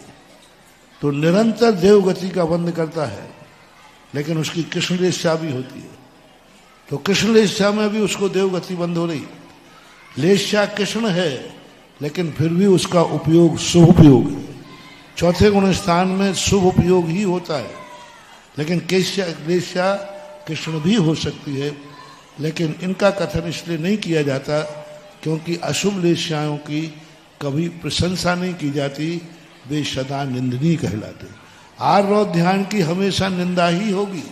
तो निरंतर देव गति का बंध करता है, लेकिन उसकी कृष्ण लेस्या भी होती है, तो कृष्ण लेस्या में भी उसको देव गति बंद हो रही। लेस्या कृष्ण है, लेकिन फिर भी उसका उपयोग शुभ उपयोग है। चौथे गुण स्थान में शुभ उपयोग ही होता है, लेकिन लेस्या कृष्ण भी हो सकती है, लेकिन इनका कथन इसलिए नहीं किया जाता क्योंकि अशुभ लेस्याओं की कभी प्रशंसा नहीं की जाती, वे सदा निंदनीय कहलाते। आर्द्र ध्यान की हमेशा निंदा ही होगी,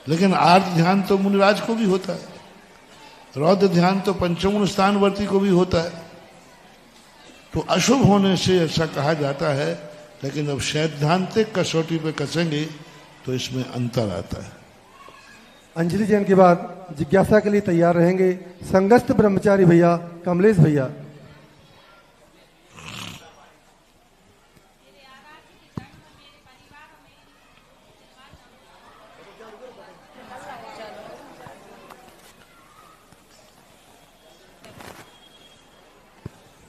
लेकिन आर्द्र ध्यान तो मुनिराज को भी होता है, रौद्र ध्यान तो पंचम स्थानवर्ती को भी होता है। तो अशुभ होने से ऐसा कहा जाता है, लेकिन जब सैद्धांतिक कसौटी पे कसेंगे तो इसमें अंतर आता है।
अंजलि जैन के बाद जिज्ञासा के लिए तैयार रहेंगे संगस्थ ब्रह्मचारी भैया कमलेश भैया।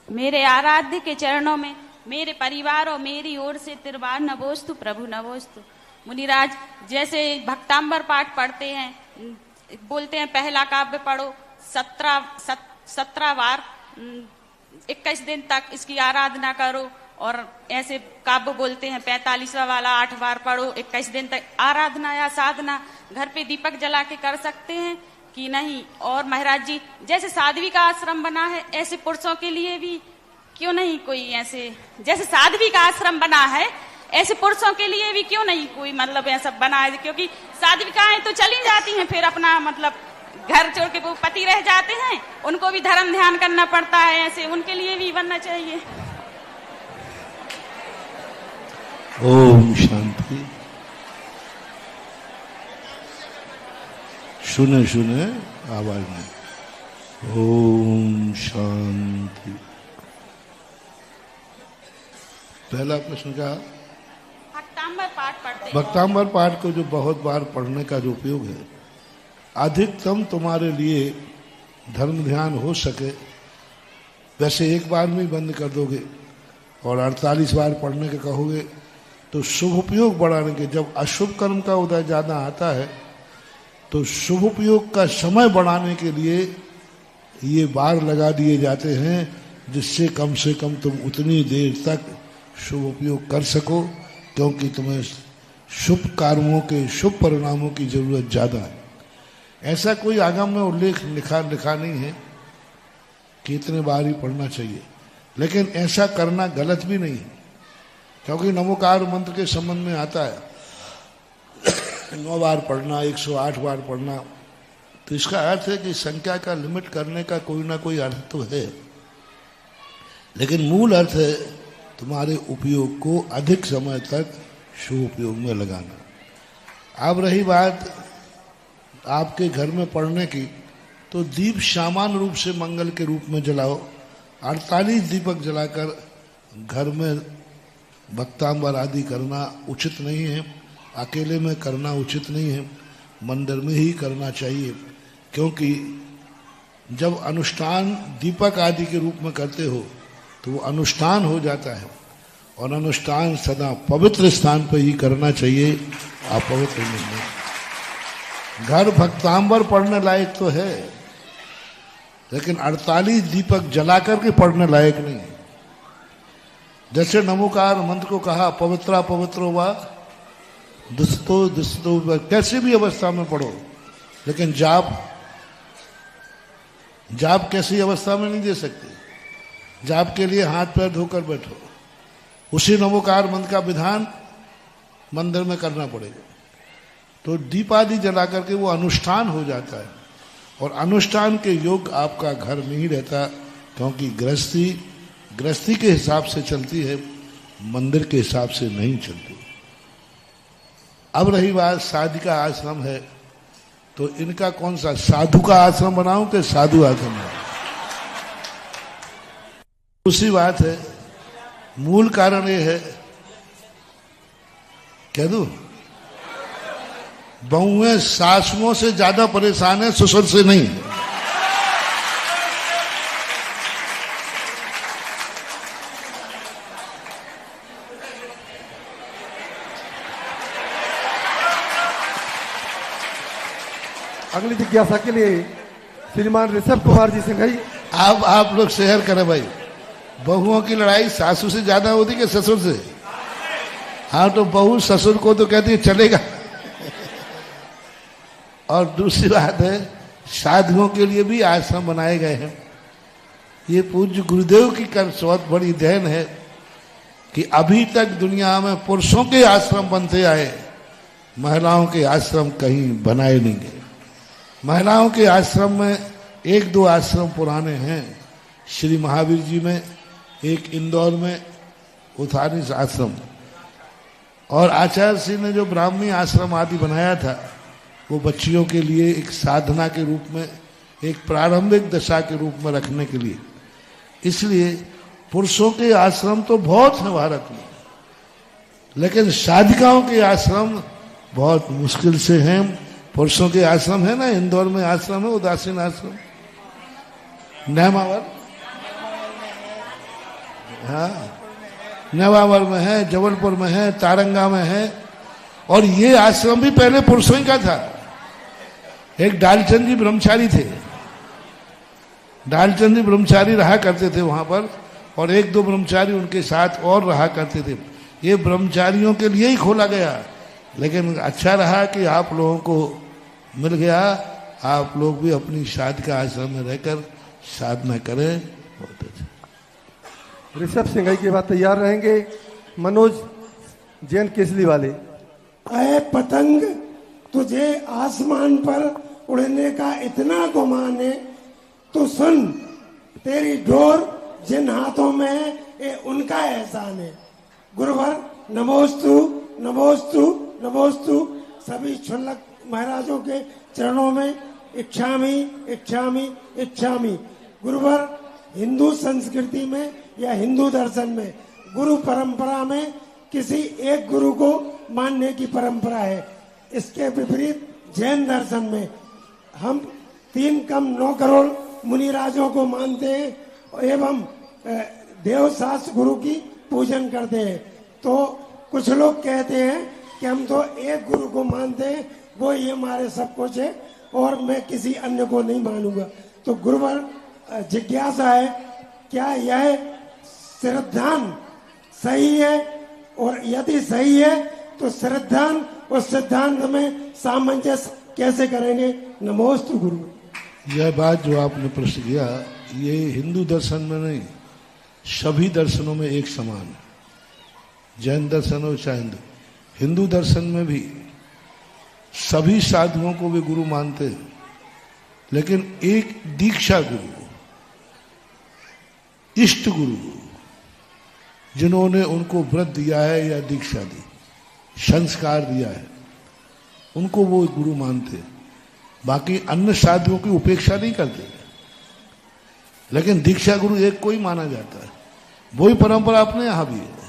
मेरे आराध्य के चरणों में मेरे परिवार और मेरी ओर से तिरबार नमोस्तु प्रभु नमोस्तु। मुनिराज, जैसे भक्तांबर पाठ पढ़ते हैं, बोलते हैं पहला काव्य पढ़ो 17 बार 21 दिन तक इसकी आराधना करो, और ऐसे काव्य बोलते हैं 45वां वाला 8 बार पढ़ो 21 दिन तक। आराधना या साधना घर पे दीपक जला के कर सकते हैं कि नहीं? और महाराज जी, जैसे साध्वी का आश्रम बना है, ऐसे पुरुषों के लिए भी क्यों नहीं कोई ऐसे, जैसे साध्वी का आश्रम बना है ऐसे पुरुषों के लिए भी क्यों नहीं कोई मतलब ऐसा बना है? क्योंकि साध्विकाएं तो चली जाती हैं, फिर अपना मतलब घर छोड़ के वो पति रह जाते हैं, उनको भी धर्म ध्यान करना पड़ता है, ऐसे उनके लिए भी बनना चाहिए।
ओम शांति। सुने सुने आवाज में, ओम शांति। पहला प्रश्न का
भक्तांबर पाठ पढ़ते हैं।
भक्तांबर पाठ को जो बहुत बार पढ़ने का जो उपयोग है, अधिकतम तुम्हारे लिए धर्म ध्यान हो सके वैसे एक बार में बंद कर दोगे और 48 बार पढ़ने के कहोगे तो शुभ उपयोग बढ़ाने के, जब अशुभ कर्म का उदय ज्यादा आता है तो शुभ उपयोग का समय बढ़ाने के लिए ये बार लगा दिए जाते हैं, जिससे कम से कम तुम उतनी देर तक शुभ उपयोग कर सको, क्योंकि तुम्हें शुभ कर्मों के शुभ परिणामों की जरूरत ज्यादा है। ऐसा कोई आगम में उल्लेख लिखा नहीं है कि इतने बार ही पढ़ना चाहिए, लेकिन ऐसा करना गलत भी नहीं है, क्योंकि नमोकार मंत्र के संबंध में आता है 9 बार पढ़ना, 108 बार पढ़ना। तो इसका अर्थ है कि संख्या का लिमिट करने का कोई ना कोई अर्थ तो है, लेकिन मूल अर्थ है तुम्हारे उपयोग को अधिक समय तक शुभ उपयोग में लगाना। अब रही बात आपके घर में पढ़ने की, तो दीप सामान्य रूप से मंगल के रूप में जलाओ। 48 दीपक जलाकर घर में भक्तांबर आदि करना उचित नहीं है, अकेले में करना उचित नहीं है, मंदिर में ही करना चाहिए, क्योंकि जब अनुष्ठान दीपक आदि के रूप में करते हो तो वो अनुष्ठान हो जाता है, और अनुष्ठान सदा पवित्र स्थान पर ही करना चाहिए, अपवित्र नहीं। घर भक्तांबर पढ़ने लायक तो है, लेकिन 48 दीपक जला करके पढ़ने लायक नहीं। जैसे नमोकार मंत्र को कहा पवित्रा पवित्रो वा दुस्तो दुस्तो, कैसे भी अवस्था में पढ़ो, लेकिन जाप कैसी अवस्था में नहीं दे सकते। जाप के लिए हाथ पैर धोकर बैठो, उसी नमोकार मंत्र का विधान मंदिर में करना पड़ेगा। तो दीप आदि जला करके वो अनुष्ठान हो जाता है, और अनुष्ठान के योग आपका घर में ही रहता, क्योंकि गृहस्थी के हिसाब से चलती है, मंदिर के हिसाब से नहीं चलती। अब रही बात साधु का आश्रम है, तो इनका कौन सा साधु का आश्रम बनाऊं कि साधु आश्रम बनाऊं? दूसरी बात है, मूल कारण ये है, कह दूं, बहुएं सासुओं से ज्यादा परेशान है, ससुर से नहीं।
अगली जिज्ञासा के लिए श्रीमान ऋषभ कुमार जी सिंह जी।
आप लोग शेयर करें भाई, बहुओं की लड़ाई सासू से ज्यादा होती कि ससुर से? हाँ, तो बहू ससुर को तो कहती है चलेगा। और दूसरी बात है, साधुओं के लिए भी आश्रम बनाए गए हैं। ये पूज्य गुरुदेव की बहुत बड़ी देन है कि अभी तक दुनिया में पुरुषों के आश्रम बनते आए, महिलाओं के आश्रम कहीं बनाए नहीं गए। महिलाओं के आश्रम में 1-2 आश्रम पुराने हैं, श्री महावीर जी में, एक इंदौर में उथानी आश्रम, और आचार्य सिंह ने जो ब्राह्मणी आश्रम आदि बनाया था वो बच्चियों के लिए एक साधना के रूप में, एक प्रारंभिक दशा के रूप में रखने के लिए। इसलिए पुरुषों के आश्रम तो बहुत हैं भारत में, लेकिन साधिकाओं के आश्रम बहुत मुश्किल से हैं। पुरुषों के आश्रम है ना, इंदौर में आश्रम है उदासीन आश्रम, नेमावर, हाँ नेमावर में है, जबलपुर में है, तारंगा में है, और ये आश्रम भी पहले पुरुषों का था। एक डालचंद जी ब्रह्मचारी थे, डालचंद जी ब्रह्मचारी रहा करते थे वहां पर, और एक दो ब्रह्मचारी उनके साथ और रहा करते थे। ये ब्रह्मचारियों के लिए ही खोला गया, लेकिन अच्छा रहा कि आप लोगों को मिल गया। आप लोग भी अपनी साधका आश्रम में रहकर साधना करें। बहुत अच्छा।
ऋषभ सिंघाई के बाद तैयार रहेंगे मनोज जैन केसली वाले।
अय पतंग, तुझे आसमान पर उड़ने का इतना गुमान है तो सुन, तेरी डोर जिन हाथों में है ये उनका एहसान है। गुरुवर नमोस्तु नमोस्तु नमोस्तु। सभी क्षुल्लक महाराजों के चरणों में इच्छामी इच्छामी इच्छामी। गुरुवर, हिंदू संस्कृति में या हिंदू दर्शन में गुरु परंपरा में किसी एक गुरु को मानने की परंपरा है। इसके विपरीत जैन दर्शन में हम 3 कम 9 करोड़ मुनिराजों को मानते हैं एवं देवशास्त्र गुरु की पूजन करते हैं। तो कुछ लोग कहते हैं कि हम तो एक गुरु को मानते हैं, वो ये हमारे सब कुछ है और मैं किसी अन्य को नहीं मानूंगा। तो गुरुवर, जिज्ञासा है, क्या यह सिद्धांत सही है? और यदि सही है तो सिद्धांत और सिद्धांत में सामंजस्य कैसे करेंगे? नमोस्तु गुरु।
यह बात जो आपने प्रश्न किया, ये हिंदू दर्शन में नहीं, सभी दर्शनों में एक समान है। जैन दर्शन हो चाहे हिंदू दर्शन में भी सभी साधुओं को वे गुरु मानते हैं, लेकिन एक दीक्षा गुरु, इष्ट गुरु, जिन्होंने उनको व्रत दिया है या दीक्षा दी, संस्कार दिया है, उनको वो गुरु मानते हैं। बाकी अन्य साधुओं की उपेक्षा नहीं करते, लेकिन दीक्षा गुरु एक को ही माना जाता है। वही परंपरा अपने यहां भी है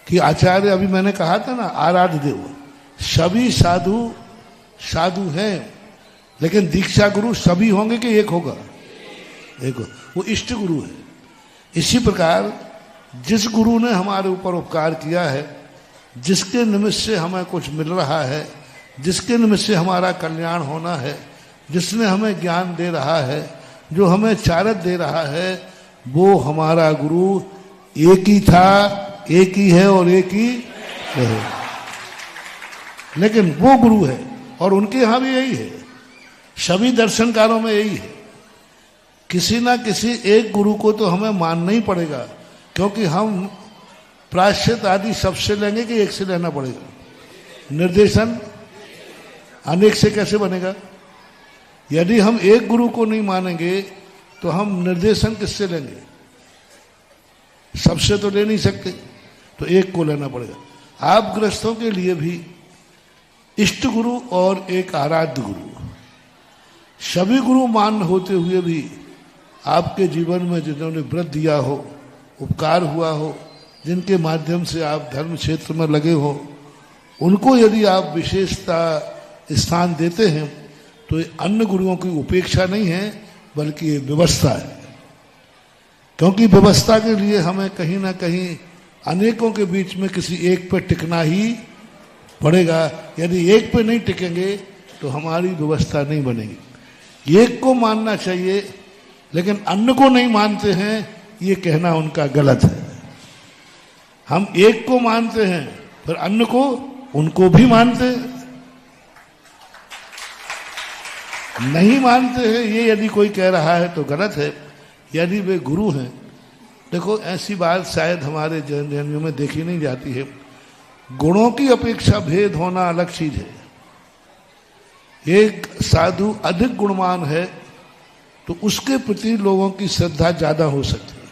कि आचार्य, अभी मैंने कहा था ना, आराध्य देव, सभी साधु साधु हैं, लेकिन दीक्षा गुरु सभी होंगे कि एक होगा? एक हो, वो इष्ट गुरु है। इसी प्रकार जिस गुरु ने हमारे ऊपर उपकार किया है, जिसके निमित्त से हमें कुछ मिल रहा है, जिसके निमित्त से हमारा कल्याण होना है, जिसने हमें ज्ञान दे रहा है, जो हमें चारत दे रहा है, वो हमारा गुरु एक ही था, एक ही है और एक ही रहे। लेकिन वो गुरु है, और उनके यहां भी यही है, सभी दर्शनकारों में यही है। किसी ना किसी एक गुरु को तो हमें मानना ही पड़ेगा, क्योंकि हम प्रायश्चित आदि सबसे लेंगे कि एक से लेना पड़ेगा? निर्देशन अनेक से कैसे बनेगा? यदि हम एक गुरु को नहीं मानेंगे तो हम निर्देशन किससे लेंगे? सबसे तो ले नहीं सकते, तो एक को लेना पड़ेगा। आप गृहस्थों के लिए भी इष्ट गुरु और एक आराध्य गुरु, सभी गुरु मान होते हुए भी आपके जीवन में जिन्होंने व्रत दिया हो, उपकार हुआ हो, जिनके माध्यम से आप धर्म क्षेत्र में लगे हो, उनको यदि आप विशेषता स्थान देते हैं तो ये अन्य गुरुओं की उपेक्षा नहीं है, बल्कि ये व्यवस्था है। क्योंकि व्यवस्था के लिए हमें कहीं ना कहीं अनेकों के बीच में किसी एक पर टिकना ही पड़ेगा। यदि एक पे नहीं टिकेंगे तो हमारी व्यवस्था नहीं बनेगी। एक को मानना चाहिए, लेकिन अन्य को नहीं मानते हैं, ये कहना उनका गलत है। हम एक को मानते हैं, फिर अन्य को उनको भी मानते हैं। नहीं मानते हैं, ये यदि कोई कह रहा है तो गलत है। यदि वे गुरु हैं, देखो ऐसी बात शायद हमारे जैन धर्म में देखी नहीं जाती है। गुणों की अपेक्षा भेद होना अलग चीज है। एक साधु अधिक गुणवान है तो उसके प्रति लोगों की श्रद्धा ज्यादा हो सकती है,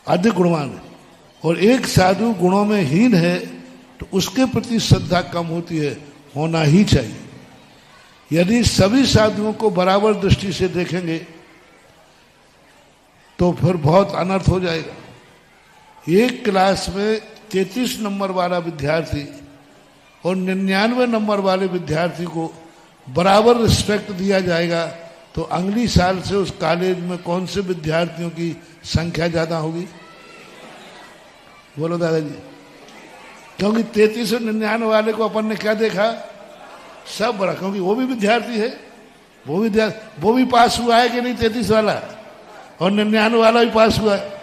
अधिक गुणवान है, और एक साधु गुणों में हीन है तो उसके प्रति श्रद्धा कम होती है। होना ही चाहिए। यदि सभी साधुओं को बराबर दृष्टि से देखेंगे तो फिर बहुत अनर्थ हो जाएगा। एक क्लास में 33 नंबर वाला विद्यार्थी और 99 नंबर वाले विद्यार्थी को बराबर रिस्पेक्ट दिया जाएगा तो अगली साल से उस कॉलेज में कौन से विद्यार्थियों की संख्या ज्यादा होगी? बोलो दादाजी। क्योंकि 33 और 99 वाले को अपन ने क्या देखा? सब बड़ा, क्योंकि वो भी विद्यार्थी है, वो भी पास हुआ है कि नहीं 33 वाला, और 99 वाला भी पास हुआ है।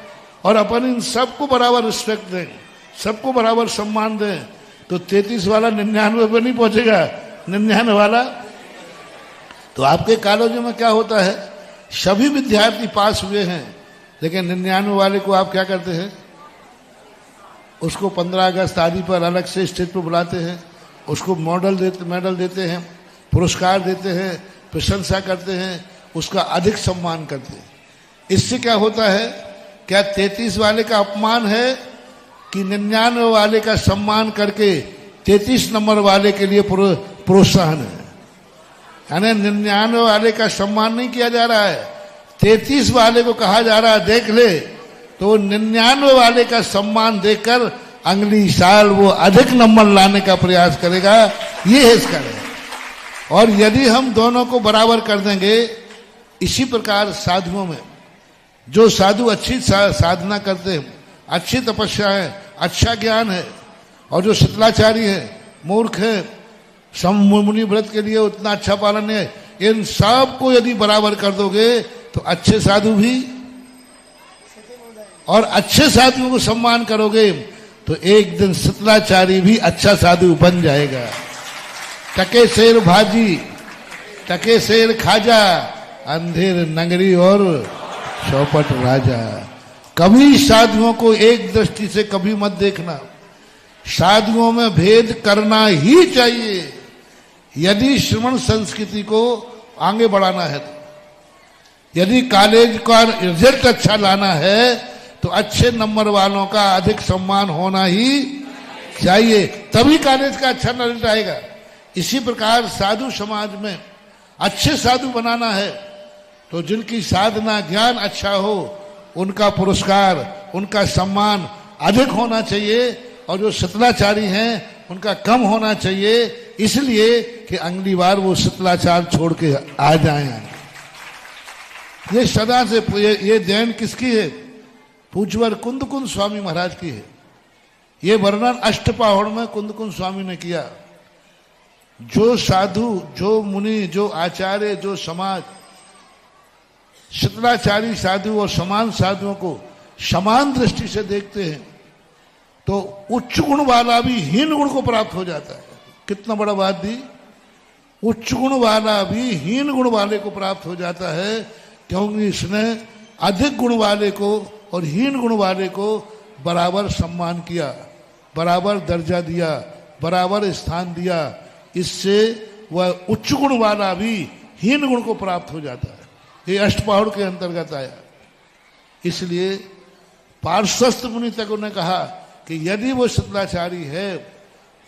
और अपन इन सबको बराबर रिस्पेक्ट दें, सबको बराबर सम्मान दें, तो 33 वाला 99 पे नहीं पहुंचेगा, 99 वाला। तो आपके कॉलेजों में क्या होता है, सभी विद्यार्थी पास हुए हैं, लेकिन 99 वाले को आप क्या करते हैं, उसको 15 अगस्त आदि पर अलग से स्टेज पर बुलाते हैं, उसको मेडल देते हैं, पुरस्कार देते हैं, प्रशंसा करते हैं, उसका अधिक सम्मान करते हैं। इससे क्या होता है, क्या 33 वाले का अपमान है कि 99 वाले का सम्मान करके 33 नंबर वाले के लिए प्रोत्साहन है? यानी 99 वाले का सम्मान नहीं किया जा रहा है, 33 वाले को कहा जा रहा है देख ले, तो 99 वाले का सम्मान देकर अगली साल वो अधिक नंबर लाने का प्रयास करेगा। ये है इसका है। और यदि हम दोनों को बराबर कर देंगे, इसी प्रकार साधुओं में जो साधु अच्छी साधना करते हैं, अच्छी तपस्या है, अच्छा ज्ञान है, और जो शीतलाचारी है, मूर्ख है, मुनि व्रत के लिए उतना अच्छा पालन है, इन सब को यदि बराबर कर दोगे तो अच्छे साधु भी, और अच्छे साधुओं को सम्मान करोगे तो एक दिन शीतलाचारी भी अच्छा साधु बन जाएगा। टके शेर भाजी, टके शेर खाजा, अंधेर नगरी और चौपट राजा। कभी साधुओं को एक दृष्टि से कभी मत देखना, साधुओं में भेद करना ही चाहिए यदि श्रवण संस्कृति को आगे बढ़ाना है। यदि कॉलेज का रिजल्ट अच्छा लाना है तो अच्छे नंबर वालों का अधिक सम्मान होना ही चाहिए, तभी कॉलेज का अच्छा रिजल्ट आएगा। इसी प्रकार साधु समाज में अच्छे साधु बनाना है तो जिनकी साधना ज्ञान अच्छा हो, उनका पुरस्कार, उनका सम्मान अधिक होना चाहिए, और जो शीतलाचारी हैं उनका कम होना चाहिए, इसलिए कि अगली बार वो शीतलाचार छोड़ के आ जाएं। ये सदा से ये देन किसकी है? पूज्यवर कुंदकुंद स्वामी महाराज की है। ये वर्णन अष्टपहाड़ में कुंदकुंद स्वामी ने किया। जो साधु, जो मुनि, जो आचार्य, जो समाज शीतलाचारी साधु और समान साधुओं को समान दृष्टि से देखते हैं तो उच्च गुण वाला भी हीन गुण को प्राप्त हो जाता है। कितना बड़ा बात दी, उच्च गुण वाला भी हीन गुण वाले को प्राप्त हो जाता है, क्योंकि इसने अधिक गुण वाले को और हीन गुण वाले को बराबर सम्मान किया, बराबर दर्जा दिया, बराबर स्थान दिया। इससे वह उच्च गुण वाला भी हीन गुण को प्राप्त हो जाता है। ये अष्टपहाड़ के अंतर्गत आया। इसलिए पार्श्वस्थ मुनि तक उन्होंने कहा कि यदि वो शीतलाचारी है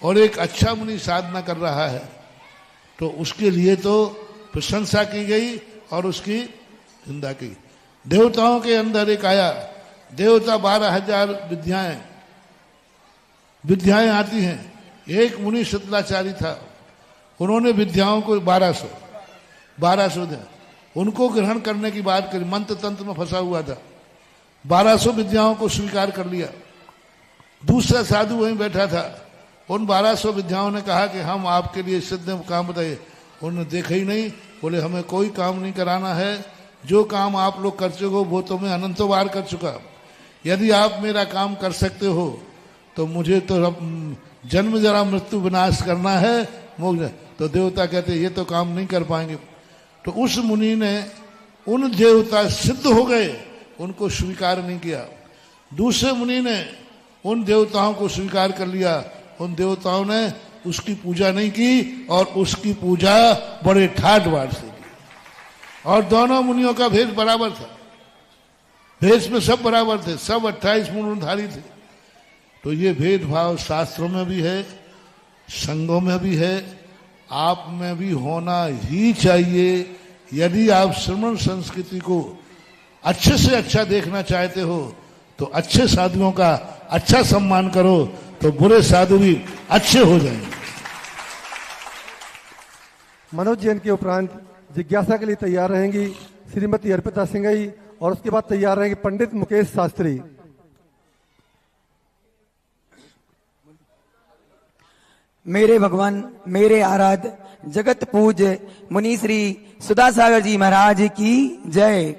और एक अच्छा मुनि साधना कर रहा है तो उसके लिए तो प्रशंसा की गई और उसकी निंदा की। देवताओं के अंदर एक आया, देवता 12,000 विद्याएं आती हैं। एक मुनि शीतलाचारी था, उन्होंने विद्याओं को 1200 दिया। उनको ग्रहण करने की बात करी, मंत्र तंत्र में फंसा हुआ था, 1200 विद्याओं को स्वीकार कर लिया। दूसरा साधु वहीं बैठा था, उन 1200 विद्याओं ने कहा कि हम आपके लिए सिद्ध काम बताइए। उन्होंने देखा ही नहीं, बोले हमें कोई काम नहीं कराना है, जो काम आप लोग कर चुके हो वो तो मैं अनंतों बार कर चुका। यदि आप मेरा काम कर सकते हो तो मुझे तो जन्म जरा मृत्यु विनाश करना है, तो देवता कहते ये तो काम नहीं कर पाएंगे। तो उस मुनि ने, उन देवता सिद्ध हो गए, उनको स्वीकार नहीं किया। दूसरे मुनि ने उन देवताओं को स्वीकार कर लिया, उन देवताओं ने उसकी पूजा नहीं की और उसकी पूजा बड़े ठाट बाट से की। और दोनों मुनियों का भेष बराबर था, भेष में सब बराबर थे, सब 28 मूलधारी थे। तो ये भेदभाव शास्त्रों में भी है, संघों में भी है, आप में भी होना ही चाहिए। यदि आप श्रमण संस्कृति को अच्छे से अच्छा देखना चाहते हो तो अच्छे साधुओं का अच्छा सम्मान करो, तो बुरे साधु भी अच्छे हो जाएंगे।
मनोज जैन के उपरांत जिज्ञासा के लिए तैयार रहेंगी श्रीमती अर्पिता सिंघई, और उसके बाद तैयार रहेंगे पंडित मुकेश शास्त्री।
मेरे भगवान मेरे आराध्य जगत पूज्य मुनि श्री सुधा सागर जी महाराज की जय।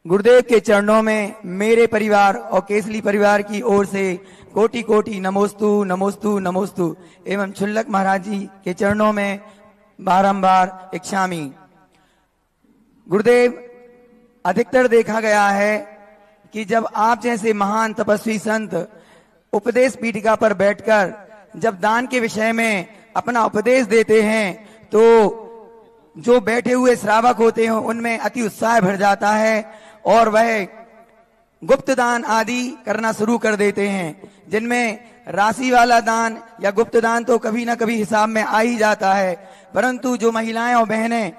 गुरुदेव के चरणों में मेरे परिवार और केसली परिवार की ओर से कोटि कोटि नमोस्तु नमोस्तु नमोस्तु एवं छुल्लक महाराज जी के चरणों में बारंबार इच्छामी। गुरुदेव, अधिकतर देखा गया है कि जब आप जैसे महान तपस्वी संत उपदेश पीठिका पर बैठकर जब दान के विषय में अपना उपदेश देते हैं तो जो बैठे हुए श्रावक होते हैं उनमें अति उत्साह भर जाता है और वह गुप्त दान आदि करना शुरू कर देते हैं, जिनमें राशि वाला दान या गुप्त दान तो कभी ना कभी हिसाब में आ ही जाता है, परंतु जो महिलाएं और बहनें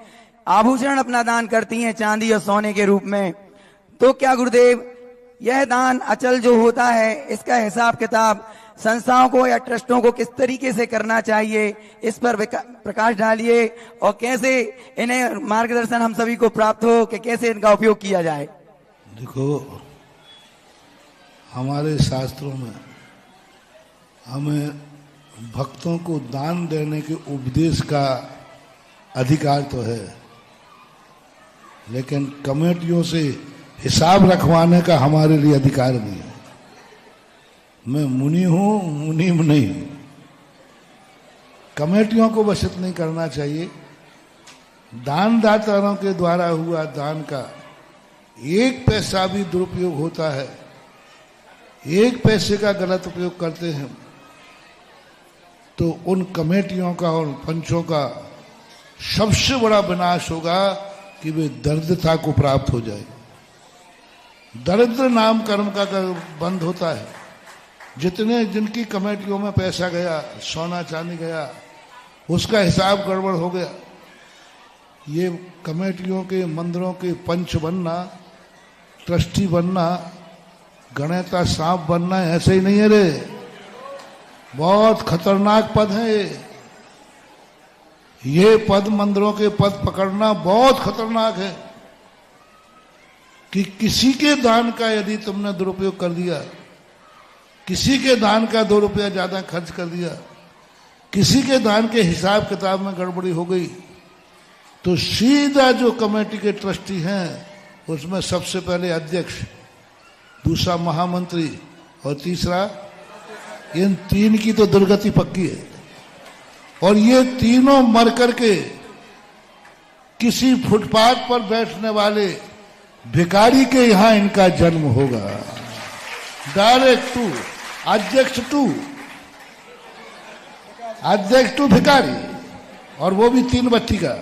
आभूषण अपना दान करती हैं चांदी और सोने के रूप में, तो क्या गुरुदेव यह दान अचल जो होता है इसका हिसाब किताब संस्थाओं को या ट्रस्टों को किस तरीके से करना चाहिए, इस पर प्रकाश डालिए और कैसे इन्हें मार्गदर्शन हम सभी को प्राप्त हो कि कैसे इनका उपयोग किया जाए।
देखो, हमारे शास्त्रों में हमें भक्तों को दान देने के उपदेश का अधिकार तो है, लेकिन कमेटियों से हिसाब रखवाने का हमारे लिए अधिकार नहीं है। मैं मुनि हूं, मुनीम नहीं। कमेटियों को वशित नहीं करना चाहिए। दानदाताओं के द्वारा हुआ दान का एक पैसा भी दुरुपयोग होता है, एक पैसे का गलत उपयोग करते हैं, तो उन कमेटियों का और पंचों का सबसे बड़ा विनाश होगा कि वे दरिद्रता को प्राप्त हो जाए। दरिद्र नाम कर्म का बंद होता है। जितने जिनकी कमेटियों में पैसा गया, सोना चांदी गया, उसका हिसाब गड़बड़ हो गया। ये कमेटियों के मंदिरों के पंच बनना, ट्रस्टी बनना, गणेता सांप बनना ऐसे ही नहीं है रे, बहुत खतरनाक पद है ये पद, मंदिरों के पद पकड़ना बहुत खतरनाक है। कि किसी के दान का यदि तुमने दुरुपयोग कर दिया, किसी के दान का 2 रुपया ज्यादा खर्च कर दिया, किसी के दान के हिसाब किताब में गड़बड़ी हो गई, तो सीधा जो कमेटी के ट्रस्टी हैं उसमें सबसे पहले अध्यक्ष, दूसरा महामंत्री और तीसरा, इन 3 की तो दुर्गति पक्की है। और ये तीनों मर करके किसी फुटपाथ पर बैठने वाले भिखारी के यहां इनका जन्म होगा। डायरेक्ट टू अध्यक्ष टू भिखारी, और वो भी 3 बत्ती का।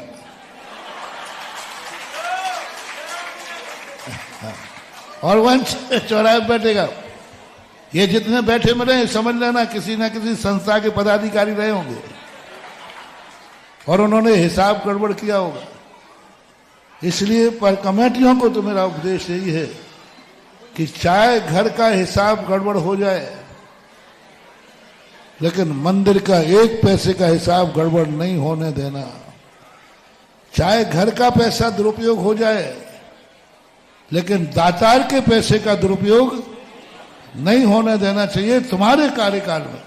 और वंश चौराहे पर बैठेगा। ये जितने बैठे मिले समझ लेना किसी ना किसी संस्था के पदाधिकारी रहे होंगे और उन्होंने हिसाब गड़बड़ किया होगा। इसलिए पर कमेटियों को तो मेरा उपदेश यही है कि चाहे घर का हिसाब गड़बड़ हो जाए, लेकिन मंदिर का 1 पैसे का हिसाब गड़बड़ नहीं होने देना। चाहे घर का पैसा दुरुपयोग हो जाए, लेकिन दातार के पैसे का दुरुपयोग नहीं होने देना चाहिए। तुम्हारे कार्यकाल में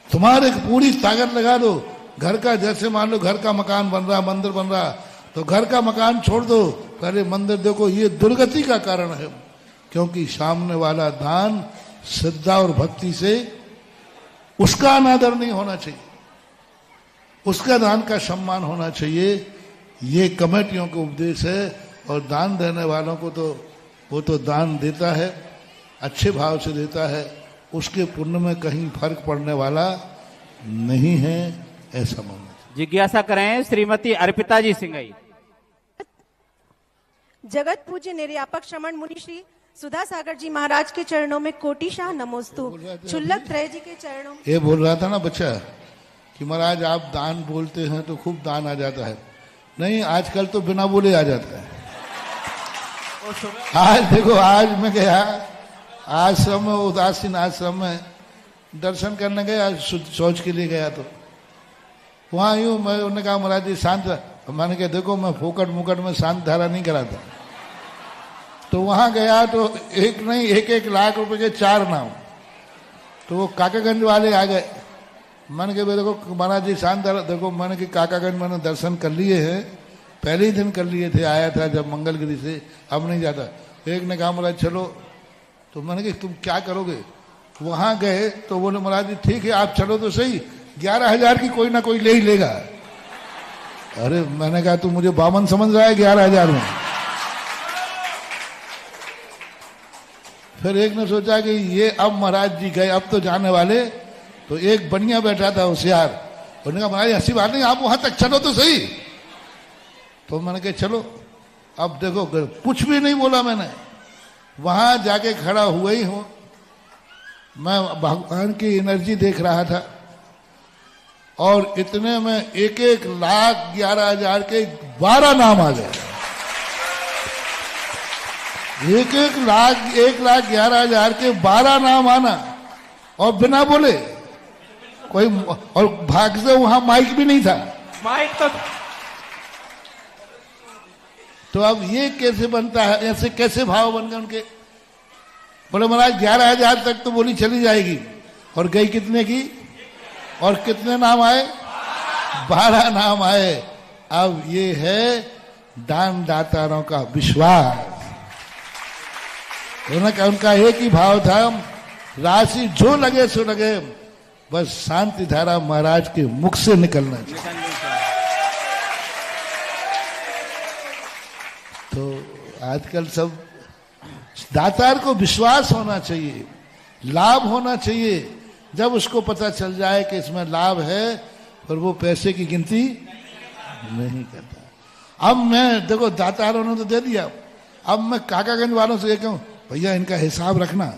तुम्हारे पूरी ताकत लगा दो। घर का, जैसे मान लो घर का मकान बन रहा, मंदिर बन रहा, तो घर का मकान छोड़ दो, पहले मंदिर देखो। ये दुर्गति का कारण है, क्योंकि सामने वाला दान श्रद्धा और भक्ति से, उसका अनादर नहीं होना चाहिए, उसका दान का सम्मान होना चाहिए। ये कमेटियों का उपदेश है। और दान देने वालों को तो वो तो दान देता है, अच्छे भाव से देता है, उसके पुण्य में कहीं फर्क पड़ने वाला नहीं है, ऐसा मानना।
जिज्ञासा करें श्रीमती अर्पिता जी सिंघई।
जगत पूज्य निर्यापक श्रमण मुनि श्री सुधा सागर जी महाराज के चरणों में कोटिशाह नमोस्तु। छुल्लक त्रय जी के चरणों में
ये बोल रहा था ना बच्चा कि महाराज आप दान बोलते हैं तो खूब दान आ जाता है। नहीं, आजकल तो बिना बोले आ जाता है। आज देखो, आज मैं गया आश्रम में, उदासीन आश्रम में दर्शन करने गया, शौच के लिए गया, तो वहां यूं मैं उन्होंने कहा महाराज जी शांत। मैंने कहा देखो मैं फोकट मुकट में शांत धारा नहीं कराता। तो वहां गया तो एक नहीं 1-1 लाख रुपए के 4 नाम। तो वो काकागंज वाले आ गए, मैंने कहा देखो महाराज जी शानदार, देखो मैंने कि काकागंज मैंने दर्शन कर लिए हैं, पहले ही दिन कर लिए थे, आया था जब मंगलगिरी से, अब नहीं जाता। एक ने कहा महाराज चलो, तो मैंने कहा तुम क्या करोगे? वहां गए तो बोले महाराज जी ठीक है आप चलो तो सही, 11,000 की कोई ना कोई ले ही लेगा। अरे मैंने कहा तू मुझे बामन समझ रहा है 11,000 में? फिर एक ने सोचा कि ये अब महाराज जी गए, अब तो जाने वाले, तो एक बनिया बैठा था होशियार, उन्होंने कहा महाराज ऐसी बात नहीं, आप वहां तक चलो तो सही। तो मैंने कहा चलो। अब देखो कुछ भी नहीं बोला मैंने, वहां जाके खड़ा हुआ ही हूं, मैं भगवान की एनर्जी देख रहा था, और इतने में 1,11,000 के 12 नाम आ गए। 1,11,000 के 12 नाम आना, और बिना बोले कोई, और भाग से वहां माइक भी नहीं था।
माइक
तो अब ये कैसे बनता है, ऐसे कैसे भाव बन गए उनके? बोले महाराज 11,000 तक तो बोली चली जाएगी, और गई कितने की, और कितने नाम आए? 12 नाम आए। अब ये है दान दातारों का विश्वास। उनका एक ही भाव था, राशि जो लगे सो लगे, बस शांति धारा महाराज के मुख से निकलना चाहिए। तो आजकल सब दातार को विश्वास होना चाहिए, लाभ होना चाहिए। जब उसको पता चल जाए कि इसमें लाभ है, और वो पैसे की गिनती नहीं करता। अब मैं देखो दातारों ने तो दे दिया, अब मैं काकागंज वालों से ये कहूं भैया इनका हिसाब रखना,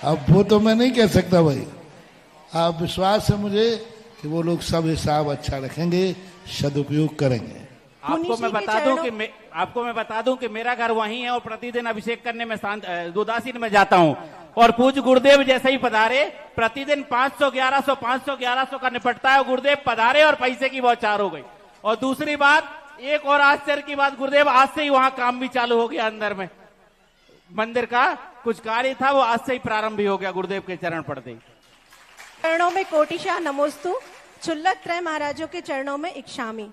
अब वो तो मैं नहीं कह सकता भाई। आप विश्वास है मुझे कि वो लोग सब हिसाब अच्छा रखेंगे, सदुपयोग करेंगे।
आपको मैं बता दूं कि मेरा घर वहीं है, और प्रतिदिन अभिषेक करने में उदासीन में जाता हूं, और पूज्य गुरुदेव जैसे ही पधारे प्रतिदिन 500-1100 का निपटता है। गुरुदेव पधारे और पैसे की बौछार हो गई। और दूसरी बात, एक और आश्चर्य की बात, गुरुदेव आज से ही वहां काम भी चालू हो गया, अंदर में मंदिर का कुछ कार्य था वो आज से ही प्रारंभ भी हो गया गुरुदेव के चरण पड़ते ही।
चरणों में कोटिशा नमोस्तु, क्षुल्लक त्रय महाराजों के चरणों में इक्षामी।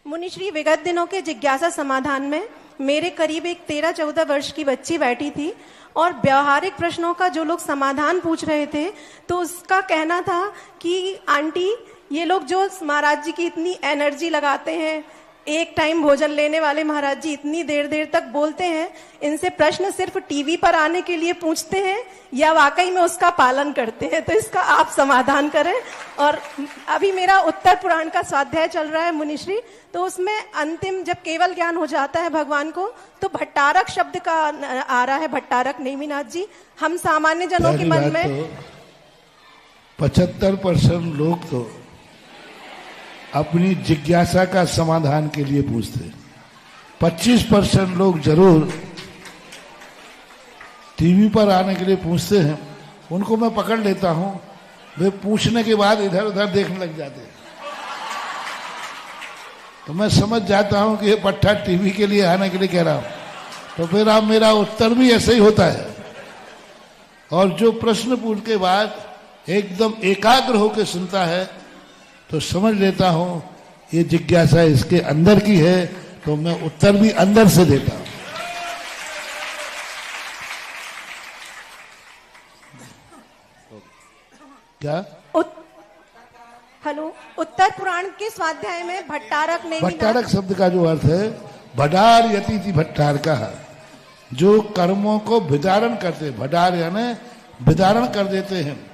मुनिश्री, विगत दिनों के जिज्ञासा समाधान में मेरे करीब एक 13-14 वर्ष की बच्ची बैठी थी, और व्यवहारिक प्रश्नों का जो लोग समाधान पूछ रहे थे, तो उसका कहना था कि आंटी ये लोग जो महाराज जी की इतनी एनर्जी लगाते हैं, एक टाइम भोजन लेने वाले महाराज जी इतनी देर देर तक बोलते हैं, इनसे प्रश्न सिर्फ टीवी पर आने के लिए पूछते हैं या वाकई में उसका पालन करते हैं? तो इसका आप समाधान करें। और अभी मेरा उत्तर पुराण का स्वाध्याय चल रहा है मुनिश्री, तो उसमें अंतिम जब केवल ज्ञान हो जाता है भगवान को, तो भट्टारक शब्द का आ रहा है। भट्टारक नेमिनाथ जी, हम सामान्य जनों के मन में
75% लोग तो अपनी जिज्ञासा का समाधान के लिए पूछते, 25% लोग जरूर टीवी पर आने के लिए पूछते हैं। उनको मैं पकड़ लेता हूं, वे पूछने के बाद इधर उधर देखने लग जाते हैं, तो मैं समझ जाता हूं कि ये पट्टा टीवी के लिए आने के लिए कह रहा हूं। तो फिर अब मेरा उत्तर भी ऐसे ही होता है। और जो प्रश्न पूछ के बाद एकदम एकाग्र होकर सुनता है, तो समझ लेता हूं ये जिज्ञासा इसके अंदर की है, तो मैं उत्तर भी अंदर से देता हूं। क्या
हेलो, उत्तर पुराण के स्वाध्याय में भट्टारक नहीं,
भट्टारक शब्द का जो अर्थ है, भडार यति थी भट्टार का, जो कर्मों को विदारण करते, भडार यानी विदारण कर देते हैं,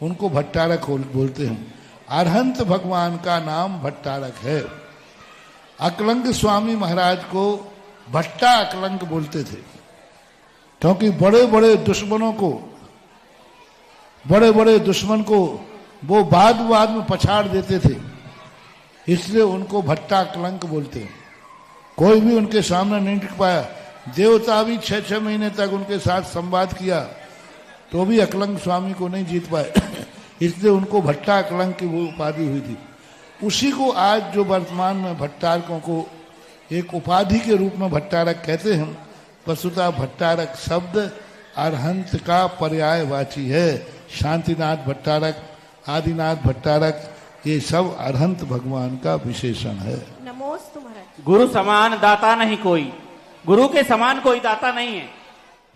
उनको भट्टारक बोलते हैं। अरहंत भगवान का नाम भट्टारक है। अकलंग स्वामी महाराज को भट्टा अकलंग बोलते थे, क्योंकि बड़े बड़े दुश्मन को वो बाद में पछाड़ देते थे, इसलिए उनको भट्टा अकलंग बोलते हैं। कोई भी उनके सामने नहीं टिक पाया। देवता भी 6-6 महीने तक उनके साथ संवाद किया, तो भी अकलंग स्वामी को नहीं जीत पाए, इसलिए उनको भट्टा अकलंग की वो उपाधि हुई थी। उसी को आज जो वर्तमान में भट्टारकों को एक उपाधि के रूप में भट्टारक कहते हैं। वस्तुतः भट्टारक शब्द अरहंत का पर्यायवाची है। शांतिनाथ भट्टारक आदिनाथ भट्टारक, ये सब अरहंत भगवान का विशेषण है।
नमोस्तु महाराज।
गुरु समान दाता नहीं कोई, गुरु के समान कोई दाता नहीं है।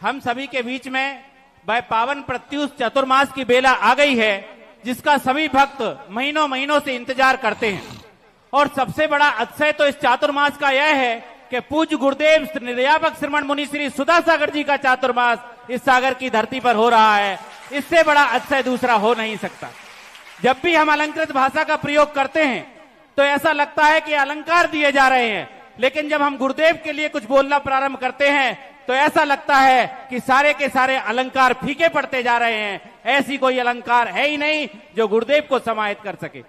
हम सभी के बीच में वह पावन प्रत्युष चतुर्मास की बेला आ गई है, जिसका सभी भक्त महीनों महीनों से इंतजार करते हैं। और सबसे बड़ा अतिशय तो इस चातुर्मास का यह है कि पूज्य गुरुदेव निर्यापक श्रमण मुनि श्री सुधा सागर जी का चातुर्मास इस सागर की धरती पर हो रहा है। इससे बड़ा अतिशय दूसरा हो नहीं सकता। जब भी हम अलंकृत भाषा का प्रयोग करते हैं तो ऐसा लगता है कि अलंकार दिए जा रहे हैं, लेकिन जब हम गुरुदेव के लिए कुछ बोलना प्रारंभ करते हैं तो ऐसा लगता है कि सारे के सारे अलंकार फीके पड़ते जा रहे हैं। ऐसी कोई अलंकार है ही नहीं जो गुरुदेव को समाहित कर सके।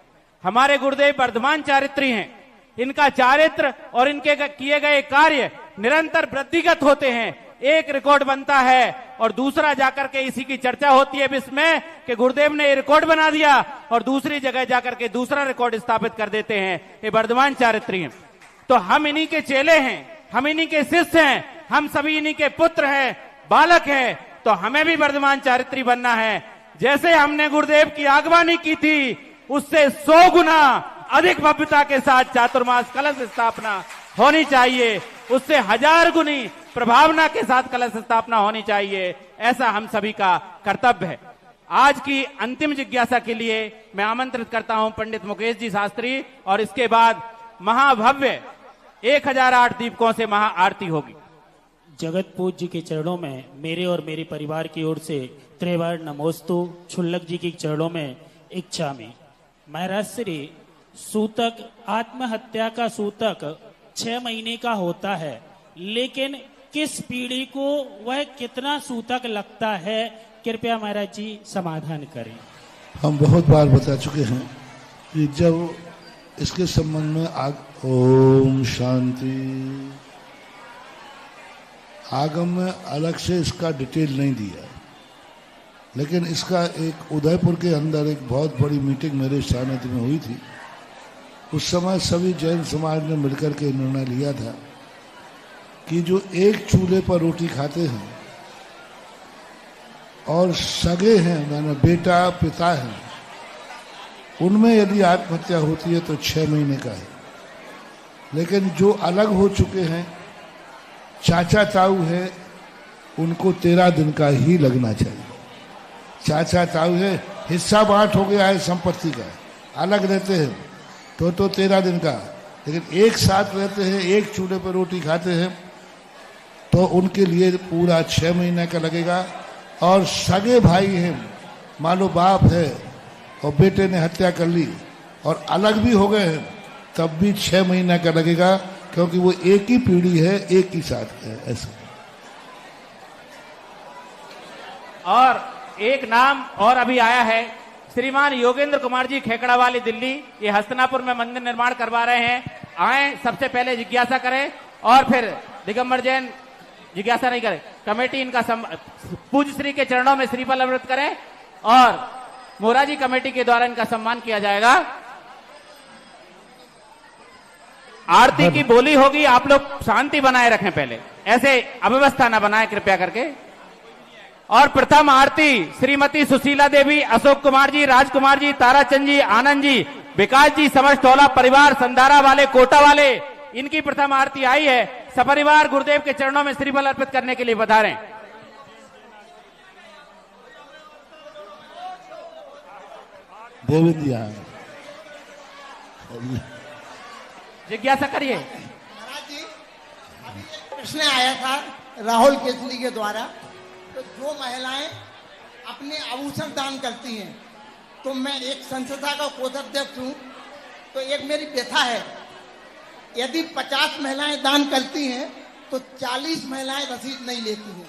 हमारे गुरुदेव वर्धमान चारित्री हैं। इनका चारित्र और इनके किए गए कार्य निरंतर वृद्धिगत होते हैं। एक रिकॉर्ड बनता है और दूसरा जाकर के इसी की चर्चा होती है विश्व में कि गुरुदेव ने ये रिकॉर्ड बना दिया, और दूसरी जगह जाकर के दूसरा रिकॉर्ड स्थापित कर देते हैं। ये वर्धमान चारित्री हैं। तो हम इन्हीं के चेले हैं, हम इन्हीं के शिष्य हैं, हम सभी इन्हीं के पुत्र हैं, बालक हैं। तो हमें भी वर्धमान चारित्री बनना है। जैसे हमने गुरुदेव की आगवानी की थी, उससे 100 गुना अधिक भव्यता के साथ चातुर्मास कलश स्थापना होनी चाहिए। उससे 1000 गुनी प्रभावना के साथ कलश स्थापना होनी चाहिए। ऐसा हम सभी का कर्तव्य है। आज की अंतिम जिज्ञासा के लिए मैं आमंत्रित करता हूं पंडित मुकेश जी शास्त्री, और इसके बाद महाभव्य 1008 दीपकों से महा आरती होगी।
जगत पूज्य के चरणों में मेरे और मेरे परिवार की ओर से त्रिवार नमोस्तु। छुल्लक जी के चरणों में इच्छामि। महाराज श्री सूतक, आत्महत्या का सूतक 6 महीने का होता है, लेकिन किस पीढ़ी को वह कितना सूतक लगता है, कृपया महाराज जी समाधान करें।
हम बहुत बार बता चुके हैं कि जब इसके संबंध में ओम शांति, आगम में अलग से इसका डिटेल नहीं दिया, लेकिन इसका एक उदयपुर के अंदर एक बहुत बड़ी मीटिंग मेरे सानिध्य में हुई थी। उस समय सभी जैन समाज ने मिलकर के निर्णय लिया था कि जो एक चूल्हे पर रोटी खाते हैं और सगे हैं, माने बेटा पिता हैं, उनमें यदि आत्महत्या होती है तो 6 महीने का है। लेकिन जो अलग हो चुके हैं, चाचा ताऊ है, उनको 13 दिन का ही लगना चाहिए। चाचा ताऊ है, हिस्सा बांट हो गया है संपत्ति का, अलग रहते हैं तो 13 दिन का, लेकिन एक साथ रहते हैं, एक चूल्हे पर रोटी खाते हैं, तो उनके लिए पूरा 6 महीने का लगेगा। और सगे भाई हैं, मान लो बाप है और बेटे ने हत्या कर ली और अलग भी हो गए हैं, तब भी 6 महीने का लगेगा, क्योंकि वो एक ही पीढ़ी है, एक ही साथ है। ऐसा।
और एक नाम और अभी आया है, श्रीमान योगेंद्र कुमार जी, खेकड़ा वाली दिल्ली। ये हस्तनापुर में मंदिर निर्माण करवा रहे हैं। आए, सबसे पहले जिज्ञासा करें और फिर दिगंबर जैन जिज्ञासा नहीं करें। कमेटी इनका पूज्य श्री के चरणों में श्रीफल अमृत करें और मोराजी कमेटी के द्वारा इनका सम्मान किया जाएगा। आरती की बोली होगी, आप लोग शांति बनाए रखें, पहले ऐसे अव्यवस्था ना बनाए कृपया करके। और प्रथम आरती श्रीमती सुशीला देवी, अशोक कुमार जी, राजकुमार जी, ताराचंद जी, आनंद जी, विकास जी, समझटोला परिवार, संधारा वाले, कोटा वाले, इनकी प्रथम आरती आई है। सपरिवार गुरुदेव के चरणों में श्रीफल अर्पित करने के लिए पधारें।
देवेंद्र
जिज्ञासा करिए।
महाराज जी, प्रश्न आया था राहुल केसरी के द्वारा, तो जो महिलाएं अपने आभूषण दान करती हैं, तो मैं एक संस्था का कोषाध्यक्ष हूँ, तो एक मेरी व्यथा है, यदि 50 महिलाएं दान करती हैं तो 40 महिलाएं रसीद नहीं लेती हैं,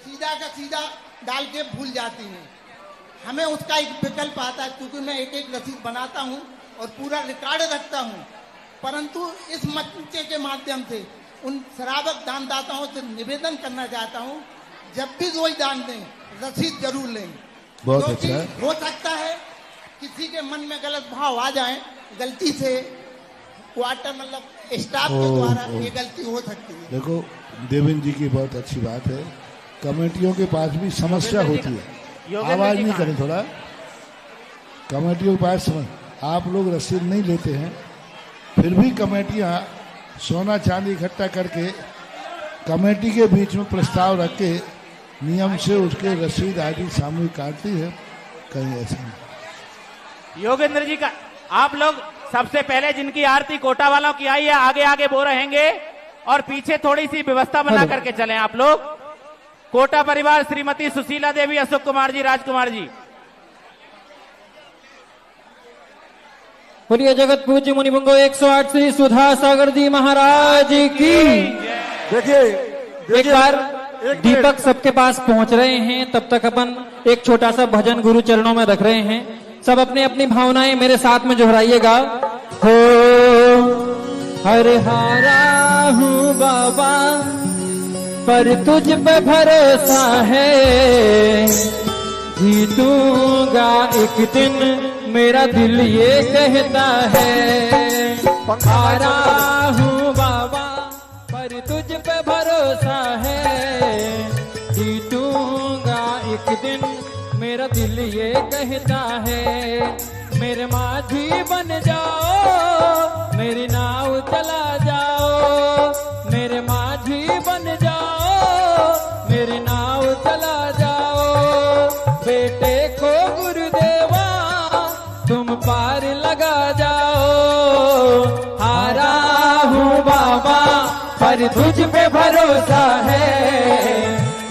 सीधा का सीधा डाल के भूल जाती हैं। हमें उसका एक विकल्प आता है, क्योंकि मैं एक एक रसीद बनाता हूँ और पूरा रिकॉर्ड रखता हूँ, परंतु इस मंच के माध्यम से उन श्रावक दानदाताओं से निवेदन करना चाहता हूँ, जब भी कोई दान दें रसीद जरूर लें।
बहुत अच्छा है।
हो सकता है किसी के मन में गलत भाव आ जाए, गलती से क्वार्टर मतलब स्टाफ के द्वारा ये गलती हो सकती है।
देखो देवेंद्र जी की बहुत अच्छी बात है, कमेटियों के पास भी समस्या होती है, आवाज नहीं करें थोड़ा। कमेटियों के पास आप लोग रसीद नहीं लेते हैं, फिर भी कमेटियां सोना चांदी इकट्ठा करके कमेटी के बीच में प्रस्ताव रख के नियम से उसके रसीद आदि सामूहिक काटती है। कहीं ऐसा नहीं।
योगेंद्र जी का आप लोग सबसे पहले जिनकी आरती कोटा वालों की आई है, आगे आगे वो रहेंगे और पीछे थोड़ी सी व्यवस्था बना करके चलें आप लोग। कोटा परिवार, श्रीमती सुशीला देवी, अशोक कुमार जी, राजकुमार जी।
बोलिए जगत पूज्य मुनिपुंगो 108 श्री सुधा सागर जी महाराज की।
देखिए
एक बार दीपक सबके पास पहुंच रहे हैं, तब तक अपन एक छोटा सा भजन गुरु चरणों में रख रहे हैं। सब अपनी अपनी भावनाएं मेरे साथ में दोहराइएगा। हो हर हारा हूँ बाबा पर तुझ पे भरोसा है, जीतूंगा एक दिन मेरा दिल ये कहता है। हारा हूँ बाबा पर तुझ पे भरोसा है, जीतूंगा एक दिन मेरा दिल ये कहता है। मेरे माझी बन जाओ, मेरी नाव चला जाओ, मेरे माझी बन जाओ, मेरी नाव चला जाओ। बेटे को गुरुदेवा तुम पार लगा जाओ। हारा हूँ बाबा पर तुझ पे भरोसा है,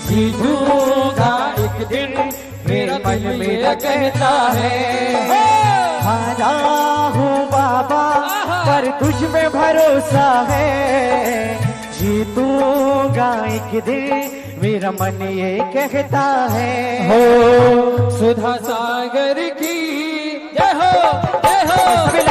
जीतूंगा एक दिन मेरा दिल मेरा कहता है।
हारा हूँ बाबा पर तुझ में भरोसा है, जीतूंगा एक दिन मेरा मन ये कहता है।
हो सुधा सागर की जय हो, जय हो।